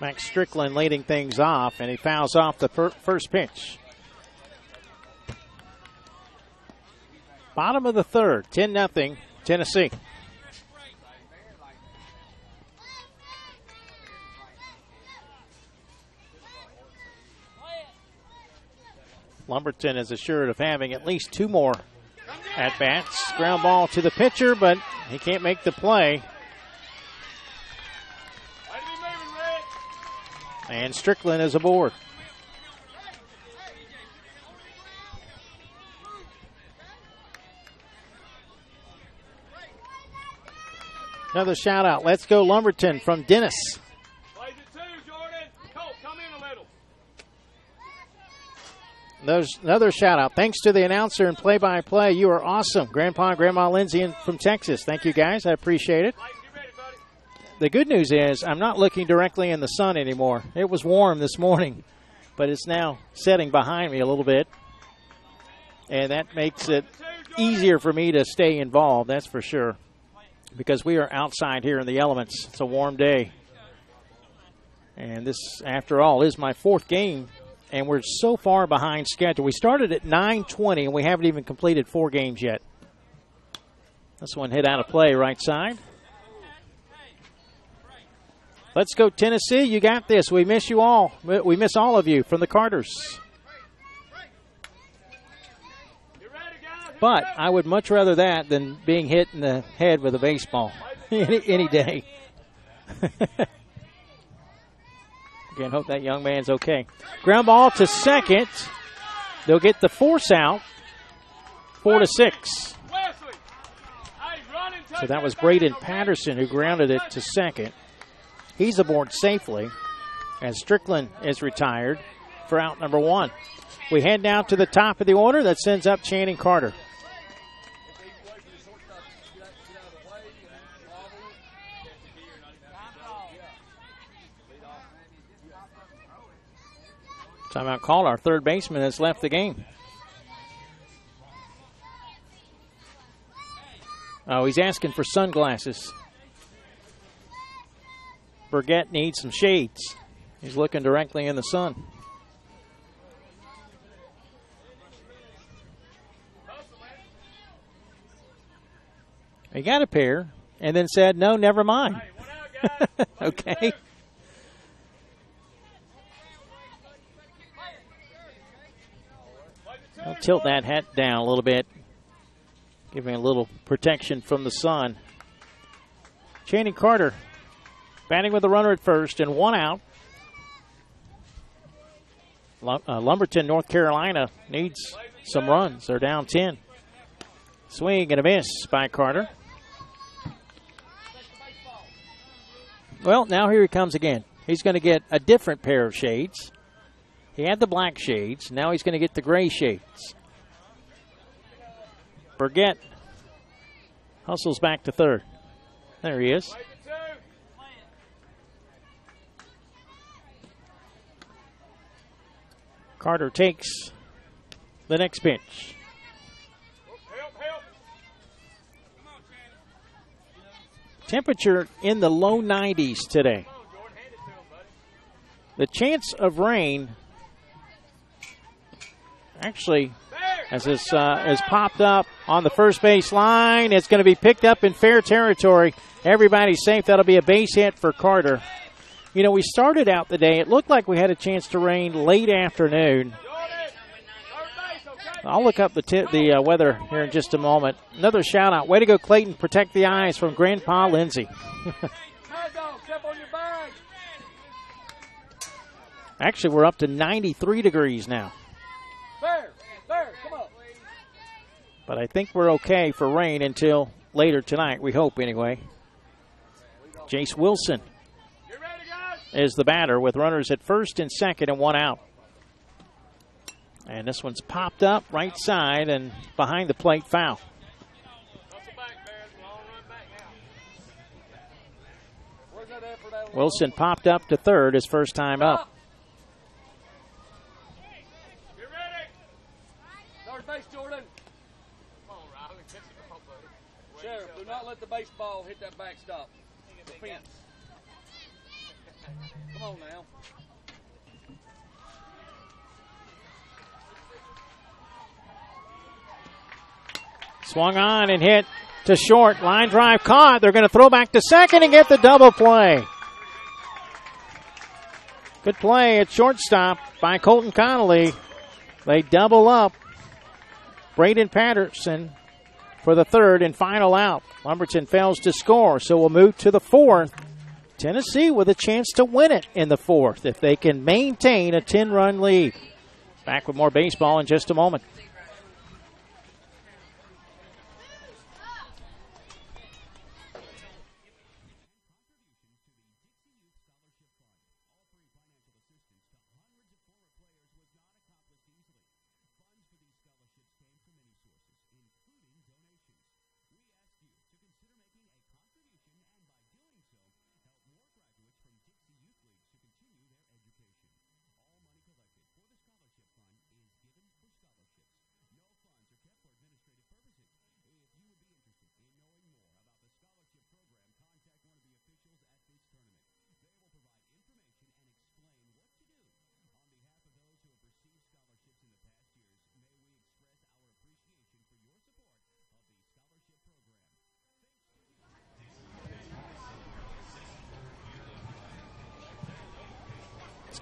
Max Strickland leading things off, and he fouls off the first pitch. Bottom of the third, 10-0 Tennessee. Lumberton is assured of having at least 2 more at-bats. Ground ball to the pitcher, but he can't make the play. And Strickland is aboard. Another shout out. Let's go Lumberton from Dennis. Plays it 2, Jordan. Colt, come in a little. There's another shout-out. Thanks to the announcer and play-by-play. You are awesome. Grandpa and Grandma Lindsay from Texas. Thank you, guys. I appreciate it. The good news is I'm not looking directly in the sun anymore. It was warm this morning, but it's now setting behind me a little bit. And that makes it easier for me to stay involved, that's for sure, because we are outside here in the elements. It's a warm day. And this, after all, is my 4th game, and we're so far behind schedule. We started at 9:20, and we haven't even completed 4 games yet. This one hit out of play right side. Let's go, Tennessee. You got this. We miss you all. We miss all of you from the Carters. But I would much rather that than being hit in the head with a baseball any day. Again, hope that young man's okay. Ground ball to second. They'll get the force out. 4-6. So that was Braden Patterson who grounded it to second. He's aboard safely as Strickland is retired for out number 1. We head down to the top of the order. That sends up Channing Carter. Timeout called. Our third baseman has left the game. Oh, he's asking for sunglasses. Burgett needs some shades. He's looking directly in the sun. He got a pair and then said, no, never mind. Okay. I'll tilt that hat down a little bit. Give me a little protection from the sun. Channing Carter batting with a runner at first and 1 out. Lumberton, North Carolina needs some runs. They're down 10. Swing and a miss by Carter. Well, now here he comes again. He's going to get a different pair of shades. He had the black shades. Now he's going to get the gray shades. Burgett hustles back to third. There he is. Carter takes the next pitch. Temperature in the low 90s today. The chance of rain actually, as this is popped up on the first base line, it's going to be picked up in fair territory. Everybody's safe. That'll be a base hit for Carter. You know, we started out the day, it looked like we had a chance to rain late afternoon. I'll look up the weather here in just a moment. Another shout out. Way to go, Clayton. Protect the eyes from Grandpa Lindsay. Actually, we're up to 93 degrees now. Come on. But I think we're okay for rain until later tonight. We hope, anyway. Jace Wilson is the batter with runners at first and second and 1 out. And this one's popped up right side and behind the plate, foul. Wilson popped up to third his first time up. Sheriff, do not let the baseball hit that backstop. The fence. Come on now. Swung on and hit to short. Line drive caught. They're going to throw back to second and get the double play. Good play at shortstop by Colton Connolly. They double up. Braden Patterson for the third and final out. Lumberton fails to score, so we'll move to the fourth. Tennessee with a chance to win it in the fourth if they can maintain a 10-run lead. Back with more baseball in just a moment.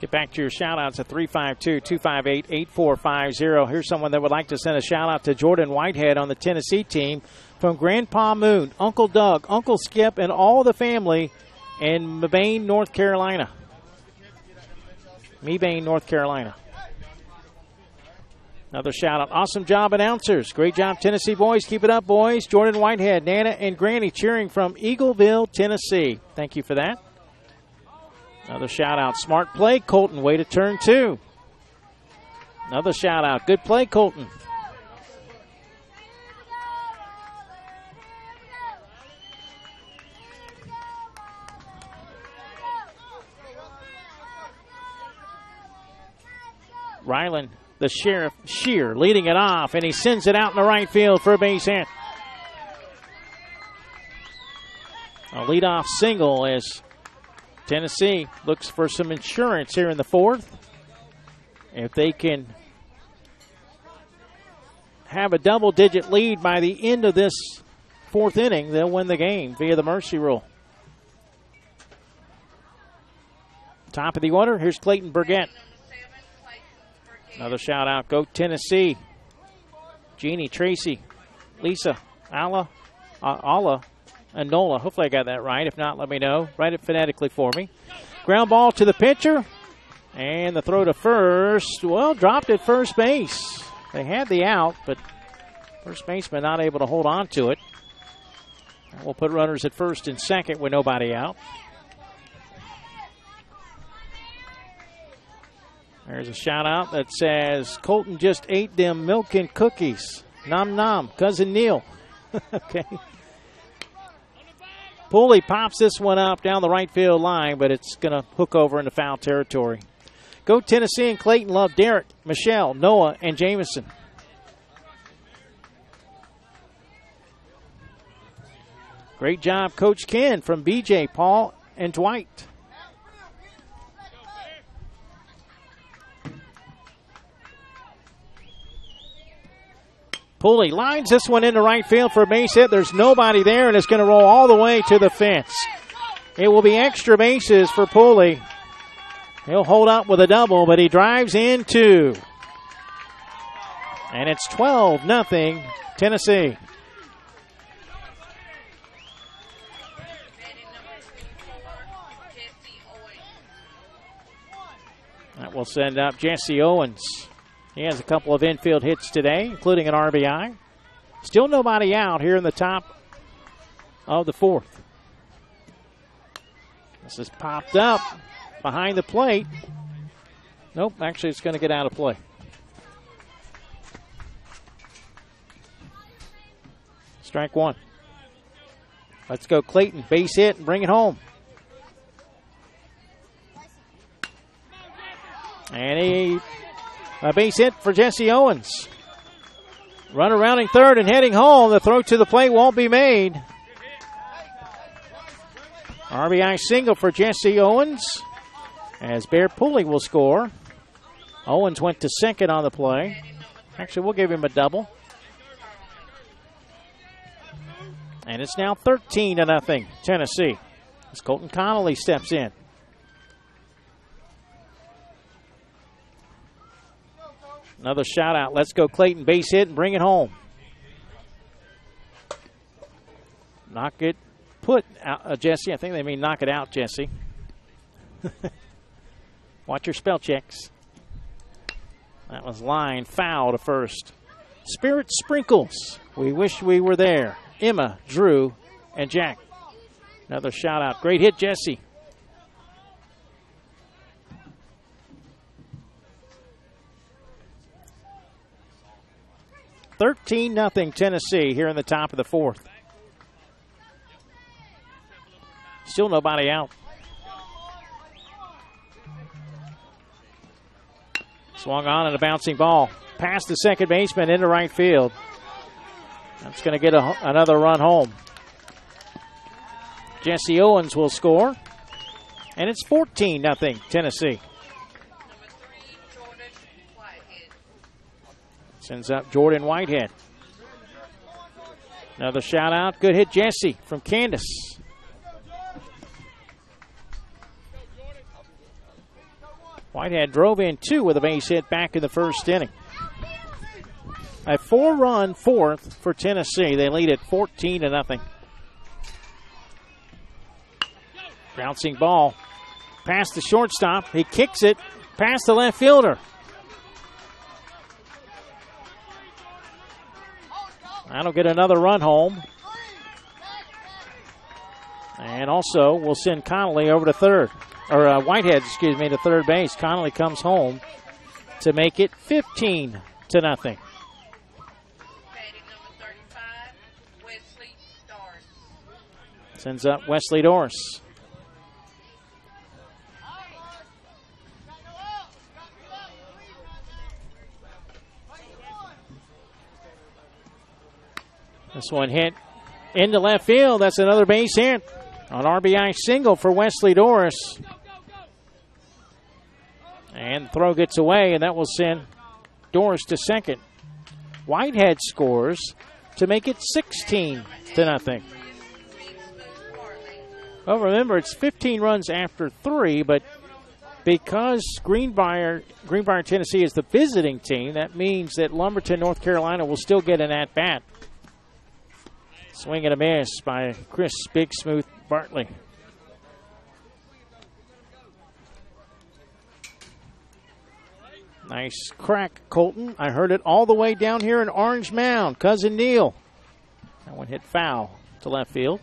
Get back to your shout-outs at 352-258-8450. Here's someone that would like to send a shout-out to Jordan Whitehead on the Tennessee team from Grandpa Moon, Uncle Doug, Uncle Skip, and all the family in Mebane, North Carolina. Mebane, North Carolina. Another shout-out. Awesome job, announcers. Great job, Tennessee boys. Keep it up, boys. Jordan Whitehead, Nana, and Granny cheering from Eagleville, Tennessee. Thank you for that. Another shout-out. Smart play, Colton. Way to turn 2. Another shout-out. Good play, Colton. Ryland, the Sheriff Shear, leading it off, and he sends it out in the right field for a base hit. A leadoff single as Tennessee looks for some insurance here in the 4th. If they can have a double-digit lead by the end of this 4th inning, they'll win the game via the mercy rule. Top of the order, here's Clayton Burgett. Another shout-out. Go Tennessee. Jeannie, Tracy, Lisa, Alla, and Nola. Hopefully I got that right. If not, let me know. Write it phonetically for me. Ground ball to the pitcher. And the throw to first. Well, dropped at first base. They had the out, but first baseman not able to hold on to it. We'll put runners at first and second with nobody out. There's a shout-out that says, Colton just ate them milk and cookies. Nom nom. Cousin Neil. Okay. Pooley pops this one up down the right field line, but it's going to hook over into foul territory. Go Tennessee and Clayton love Derek, Michelle, Noah, and Jamison. Great job, Coach Ken from BJ, Paul, and Dwight. Pooley lines this one into right field for a base hit. There's nobody there, and it's going to roll all the way to the fence. It will be extra bases for Pooley. He'll hold up with a double, but he drives in 2. And it's 12-0 Tennessee. That will send up Jesse Owens. He has a couple of infield hits today, including an RBI. Still nobody out here in the top of the 4th. This is popped up behind the plate. Nope, actually it's going to get out of play. Strike 1. Let's go Clayton. Base hit and bring it home. And a base hit for Jesse Owens. Runner rounding third and heading home. The throw to the plate won't be made. RBI single for Jesse Owens as Bear Pooley will score. Owens went to second on the play. Actually, we'll give him a double. And it's now 13-0 Tennessee as Colton Connolly steps in. Another shout out. Let's go Clayton. Base hit and bring it home. Knock it. Put out, Jesse. I think they mean knock it out, Jesse. Watch your spell checks. That was line foul to first. Spirit Sprinkles. We wish we were there. Emma, Drew, and Jack. Another shout out. Great hit, Jesse. $13-0 Tennessee here in the top of the 4th. Still nobody out. Swung on and a bouncing ball. Past the second baseman into right field. That's going to get another run home. Jesse Owens will score. And it's 14-0 Tennessee. Sends up Jordan Whitehead. Another shout out. Good hit, Jesse, from Candace. Whitehead drove in 2 with a base hit back in the first inning. A 4-run fourth for Tennessee. They lead at 14-0. Bouncing ball past the shortstop. He kicks it past the left fielder. That'll get another run home. And also, we'll send Connolly over to third. Or Whitehead, to third base. Connolly comes home to make it 15-0. Batting number 35, Wesley Doris. Sends up Wesley Doris. This one hit into left field. That's another base hit. An RBI single for Wesley Doris. And the throw gets away, and that will send Doris to second. Whitehead scores to make it 16-0. Well, remember, it's 15 runs after 3, but because Greenbrier, Tennessee is the visiting team, that means that Lumberton, North Carolina will still get an at-bat. Swing and a miss by Chris Big Smooth Bartley. Nice crack, Colton. I heard it all the way down here in Orange Mound. Cousin Neil. That one hit foul to left field.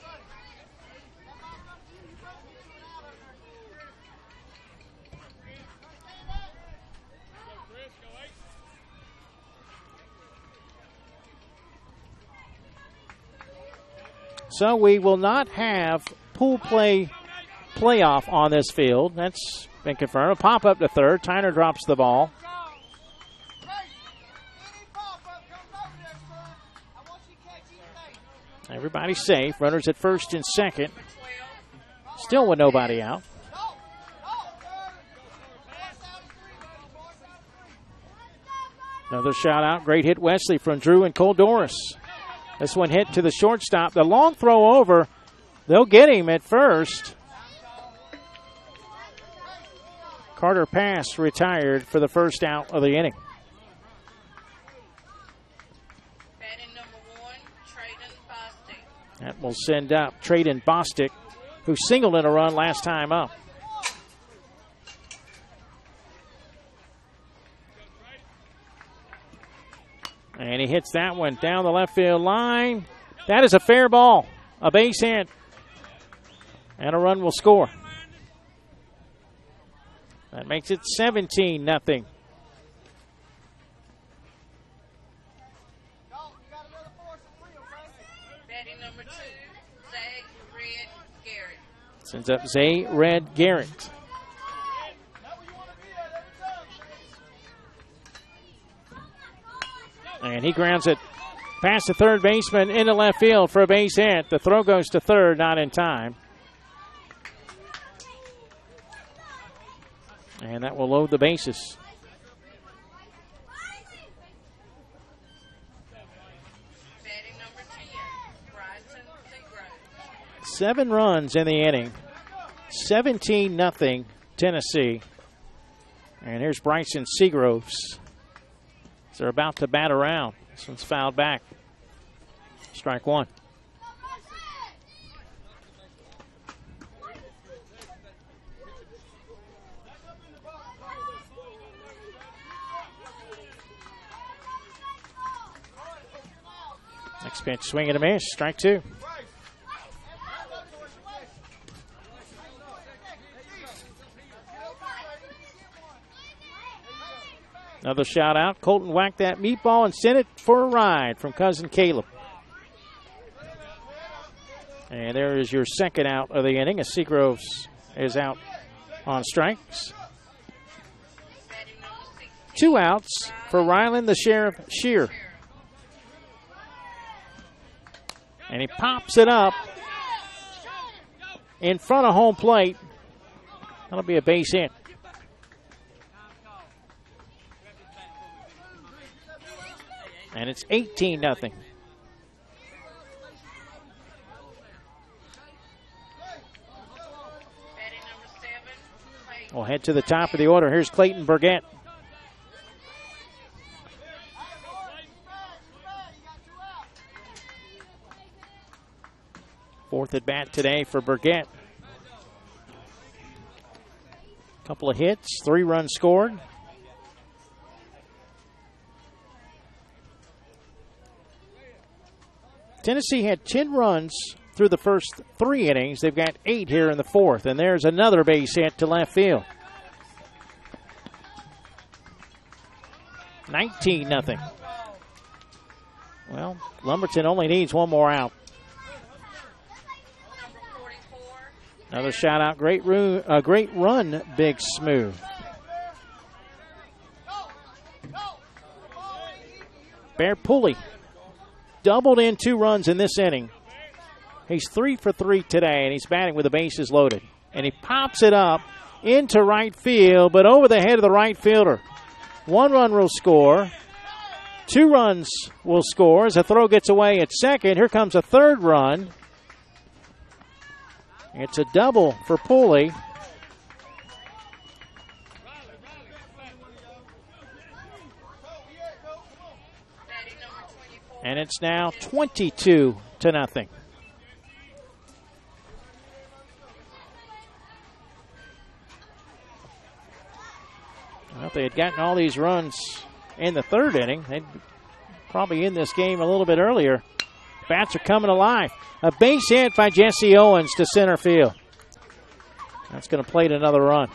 So we will not have pool playoff on this field. That's been confirmed. A pop up to third. Tyner drops the ball. Everybody's safe. Runners at first and second. Still with nobody out. Another shout out. Great hit, Wesley, from Drew and Cole Doris. This one hit to the shortstop. The long throw over. They'll get him at first. Carter Pass retired for the first out of the inning. Batting number 1, Trayden Bostic. That will send up Trayden Bostic, who singled in a run last time up. And he hits that one down the left field line. That is a fair ball, a base hit, and a run will score. That makes it 17-0. Batting number 2, Zay Red Garrett. Sends up Zay Red Garrett. And he grounds it past the third baseman into left field for a base hit. The throw goes to third, not in time. And that will load the bases. Batting number 10, Bryson Seagrove. 7 runs in the inning. 17-0 Tennessee. And here's Bryson Seagroves. They're about to bat around. This one's fouled back. Strike one. Next pitch, swing and a miss. Strike two. Another shout out. Colton whacked that meatball and sent it for a ride from cousin Caleb. And there is your second out of the inning as Seagroves is out on strikes. 2 outs for Ryland the Sheriff Shear. And he pops it up in front of home plate. That'll be a base hit. And it's 18-0. Batting number 7, Clayton We'll head to the top of the order. Here's Clayton Burgett. Fourth at bat today for Burgett. Couple of hits, 3 runs scored. Tennessee had 10 runs through the first 3 innings. They've got 8 here in the 4th, and there's another base hit to left field. 19-0. Well, Lumberton only needs 1 more out. Another shout out, great run, Big Smooth. Bear Pulley doubled in 2 runs in this inning. He's 3 for 3 today, and he's batting with the bases loaded. And he pops it up into right field, but over the head of the right fielder. 1 run will score. 2 runs will score as a throw gets away at second. Here comes a 3rd run. It's a double for Pulley. And it's now 22-0. Well, if they had gotten all these runs in the 3rd inning, they'd probably end this game a little bit earlier. Bats are coming alive. A base hit by Jesse Owens to center field. That's going to plate another run.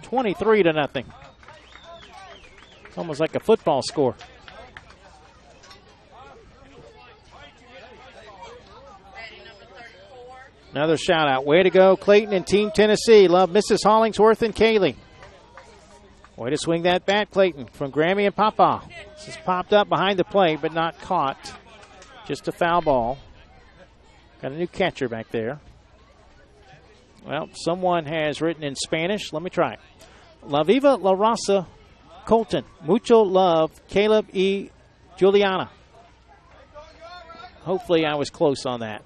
(23-0). It's almost like a football score. Another shout out. Way to go, Clayton and Team Tennessee. Love Mrs. Hollingsworth and Kaylee. Way to swing that bat, Clayton, from Grammy and Papa. This has popped up behind the plate, but not caught. Just a foul ball. Got a new catcher back there. Well, someone has written in Spanish. Let me try it. La Viva La Raza Colton. Mucho love, Caleb E. Juliana. Hopefully I was close on that.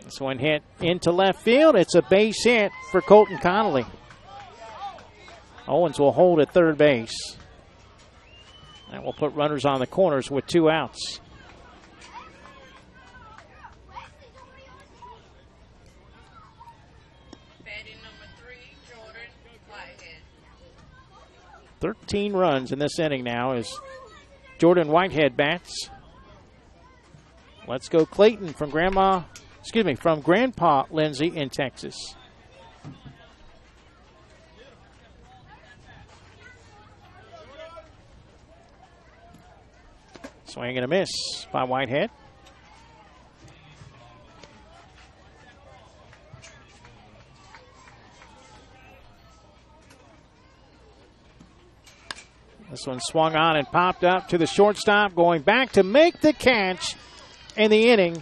This one hit into left field. It's a base hit for Colton Connolly. Owens will hold at 3rd base. That will put runners on the corners with 2 outs. Batting number 3, Jordan Whitehead. 13 runs in this inning now as Jordan Whitehead bats. Let's go Clayton from Grandpa Lindsay in Texas. Swing and a miss by Whitehead. This one swung on and popped up to the shortstop, going back to make the catch, and the inning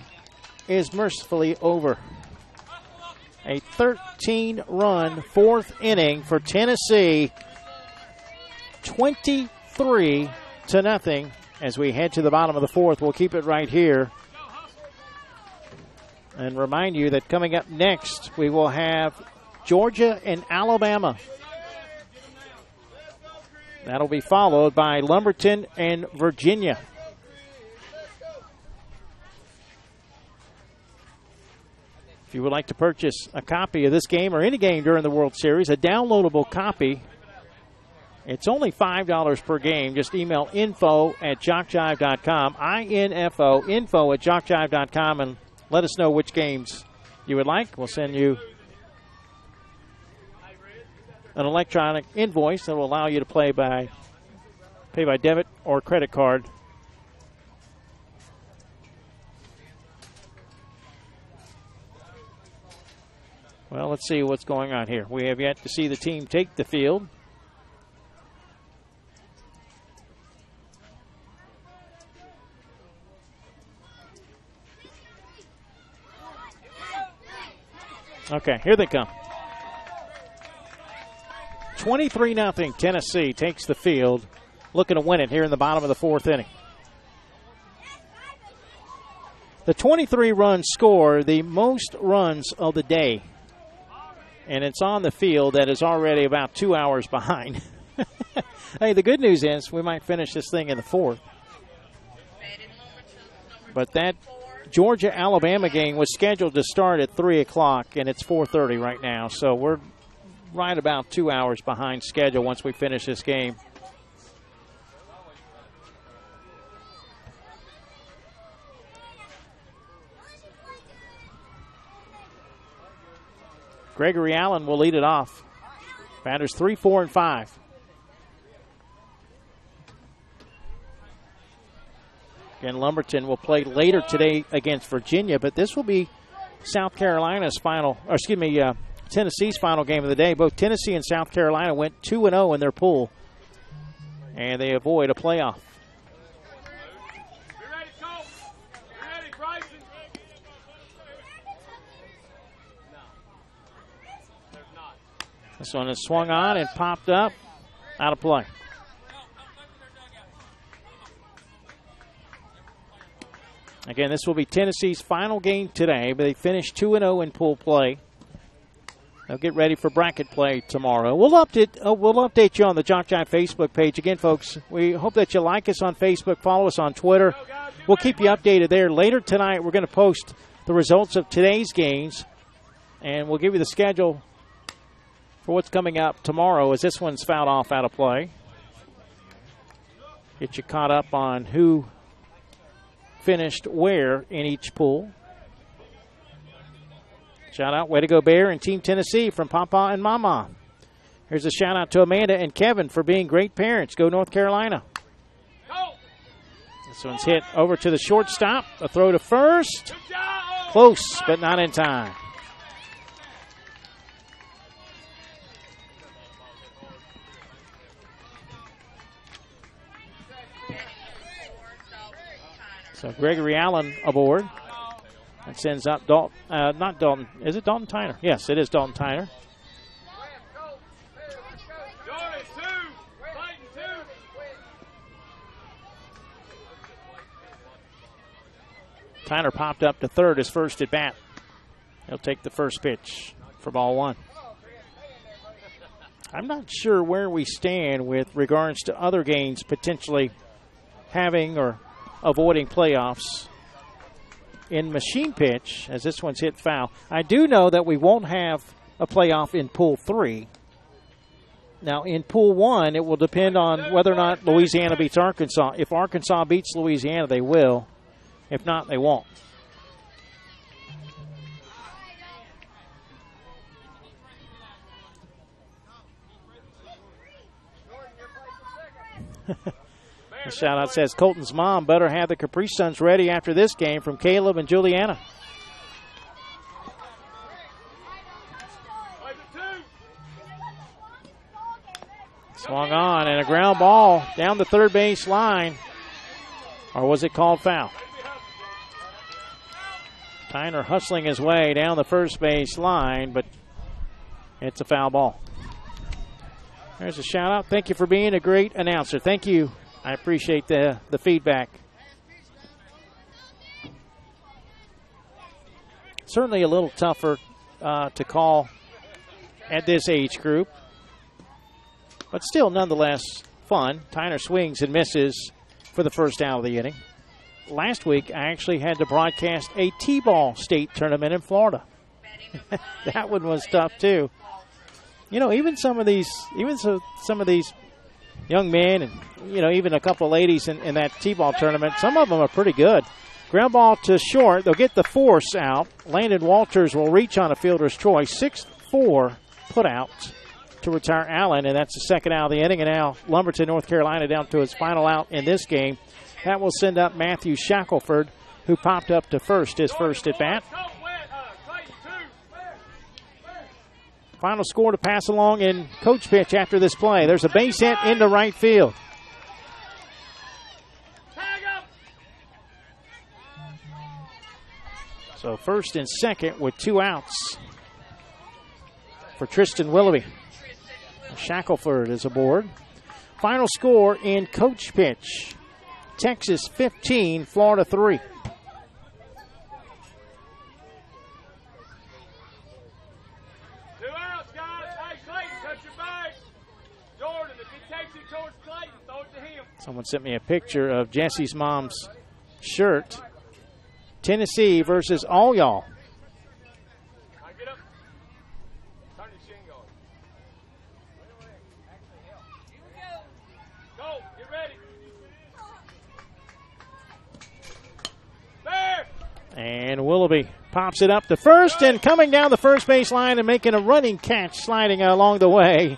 is mercifully over. A 13-run 4th inning for Tennessee. 23-0 as we head to the bottom of the 4th. We'll keep it right here. And remind you that coming up next, we will have Georgia and Alabama. That'll be followed by Lumberton and Virginia. If you would like to purchase a copy of this game or any game during the World Series, a downloadable copy, it's only $5 per game. Just email info@jockjive.com, info, info@jockjive.com, and let us know which games you would like. We'll send you an electronic invoice that will allow you to pay by debit or credit card. Well, let's see what's going on here. We have yet to see the team take the field. Okay, here they come. 23-0 Tennessee takes the field looking to win it here in the bottom of the fourth inning. The 23-run score, the most runs of the day. And it's on the field that is already about 2 hours behind. Hey, the good news is we might finish this thing in the fourth. But that Georgia-Alabama game was scheduled to start at 3 o'clock, and it's 4:30 right now. So we're right about 2 hours behind schedule once we finish this game. Gregory Allen will lead it off. Batters 3, 4, and 5. Again, Lumberton will play later today against Virginia, but this will be South Carolina's Tennessee's final game of the day. Both Tennessee and South Carolina went 2-0 in their pool, and they avoid a playoff. You ready, Colt? You ready, Grayson? This one is swung on and popped up, out of play. Again, this will be Tennessee's final game today, but they finished 2-0 in pool play. They'll get ready for bracket play tomorrow. We'll update you on the JockJive Facebook page. Again, folks, we hope that you like us on Facebook, follow us on Twitter. We'll keep you updated there. Later tonight, we're going to post the results of today's games, and we'll give you the schedule for what's coming up tomorrow as this one's fouled off out of play. Get you caught up on who finished where in each pool. Shout out, way to go Bear and Team Tennessee from Papa and Mama. Here's a shout out to Amanda and Kevin for being great parents. Go North Carolina. This one's hit over to the shortstop. A throw to first. Close, but not in time. So Gregory Allen aboard. That sends up Dalton, not Dalton. Is it Dalton Tyner? Yes, it is Dalton Tyner. Tyner popped up to third, his first at bat. He'll take the first pitch for ball one. I'm not sure where we stand with regards to other games potentially having or avoiding playoffs in machine pitch, as this one's hit foul. I do know that we won't have a playoff in Pool 3. Now, in Pool 1, it will depend on whether or not Louisiana beats Arkansas. If Arkansas beats Louisiana, they will. If not, they won't. The shout-out says, Colton's mom better have the Capri Suns ready after this game from Caleb and Juliana. Swung on, and a ground ball down the third base line. Or was it called foul? Tyner hustling his way down the first base line, but it's a foul ball. There's a shout-out. Thank you for being a great announcer. Thank you. I appreciate the feedback. Certainly a little tougher to call at this age group, but still nonetheless fun. Tyner swings and misses for the first out of the inning. Last week, I actually had to broadcast a T-ball state tournament in Florida. That one was tough too. You know, even some of these young men and, you know, even a couple of ladies in that T-ball tournament, some of them are pretty good. Ground ball to short. They'll get the force out. Landon Walters will reach on a fielder's choice. 6-4 put out to retire Allen, and that's the second out of the inning. And now Lumberton, North Carolina, down to his final out in this game. That will send up Matthew Shackelford, who popped up to first, his first at bat. Final score to pass along in coach pitch after this play. There's a base hit into right field. So first and second with 2 outs for Tristan Willoughby. Shackelford is aboard. Final score in coach pitch. Texas 15, Florida 3. 2 outs, guys. Hey, Clayton, touch your bag. Jordan, if he takes it towards Clayton, throw it to him. Someone sent me a picture of Jesse's mom's shirt. Tennessee versus all y'all. Right, get up. Turn your shin guard. Go, get ready. There. And Willoughby pops it up to first and coming down the first base line and making a running catch, sliding along the way.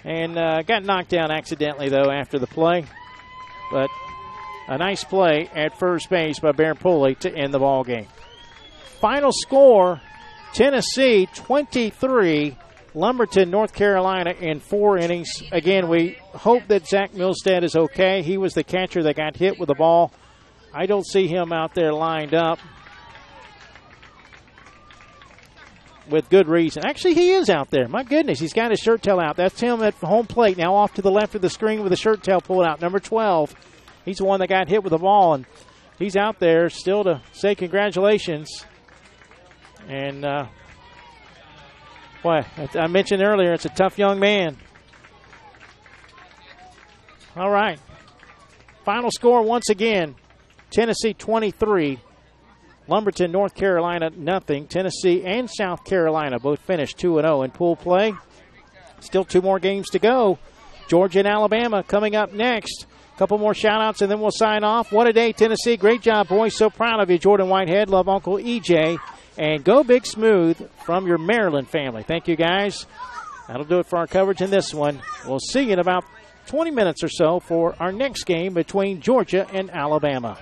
And got knocked down accidentally, though, after the play. But a nice play at first base by Bear Pulley to end the ball game. Final score, Tennessee 23, Lumberton, North Carolina in 4 innings. Again, we hope that Zach Milstead is okay. He was the catcher that got hit with the ball. I don't see him out there lined up with good reason. Actually, he is out there. My goodness, he's got his shirt tail out. That's him at home plate. Now off to the left of the screen with the shirt tail pulled out. Number 12. He's the one that got hit with the ball, and he's out there still to say congratulations. And, boy, I mentioned earlier, it's a tough young man. All right. Final score once again, Tennessee 23, Lumberton, North Carolina, nothing. Tennessee and South Carolina both finished 2-0 in pool play. Still 2 more games to go. Georgia and Alabama coming up next. Couple more shout-outs, and then we'll sign off. What a day, Tennessee. Great job, boys. So proud of you, Jordan Whitehead. Love Uncle EJ. And go Big Smooth from your Maryland family. Thank you, guys. That'll do it for our coverage in this one. We'll see you in about 20 minutes or so for our next game between Georgia and Alabama.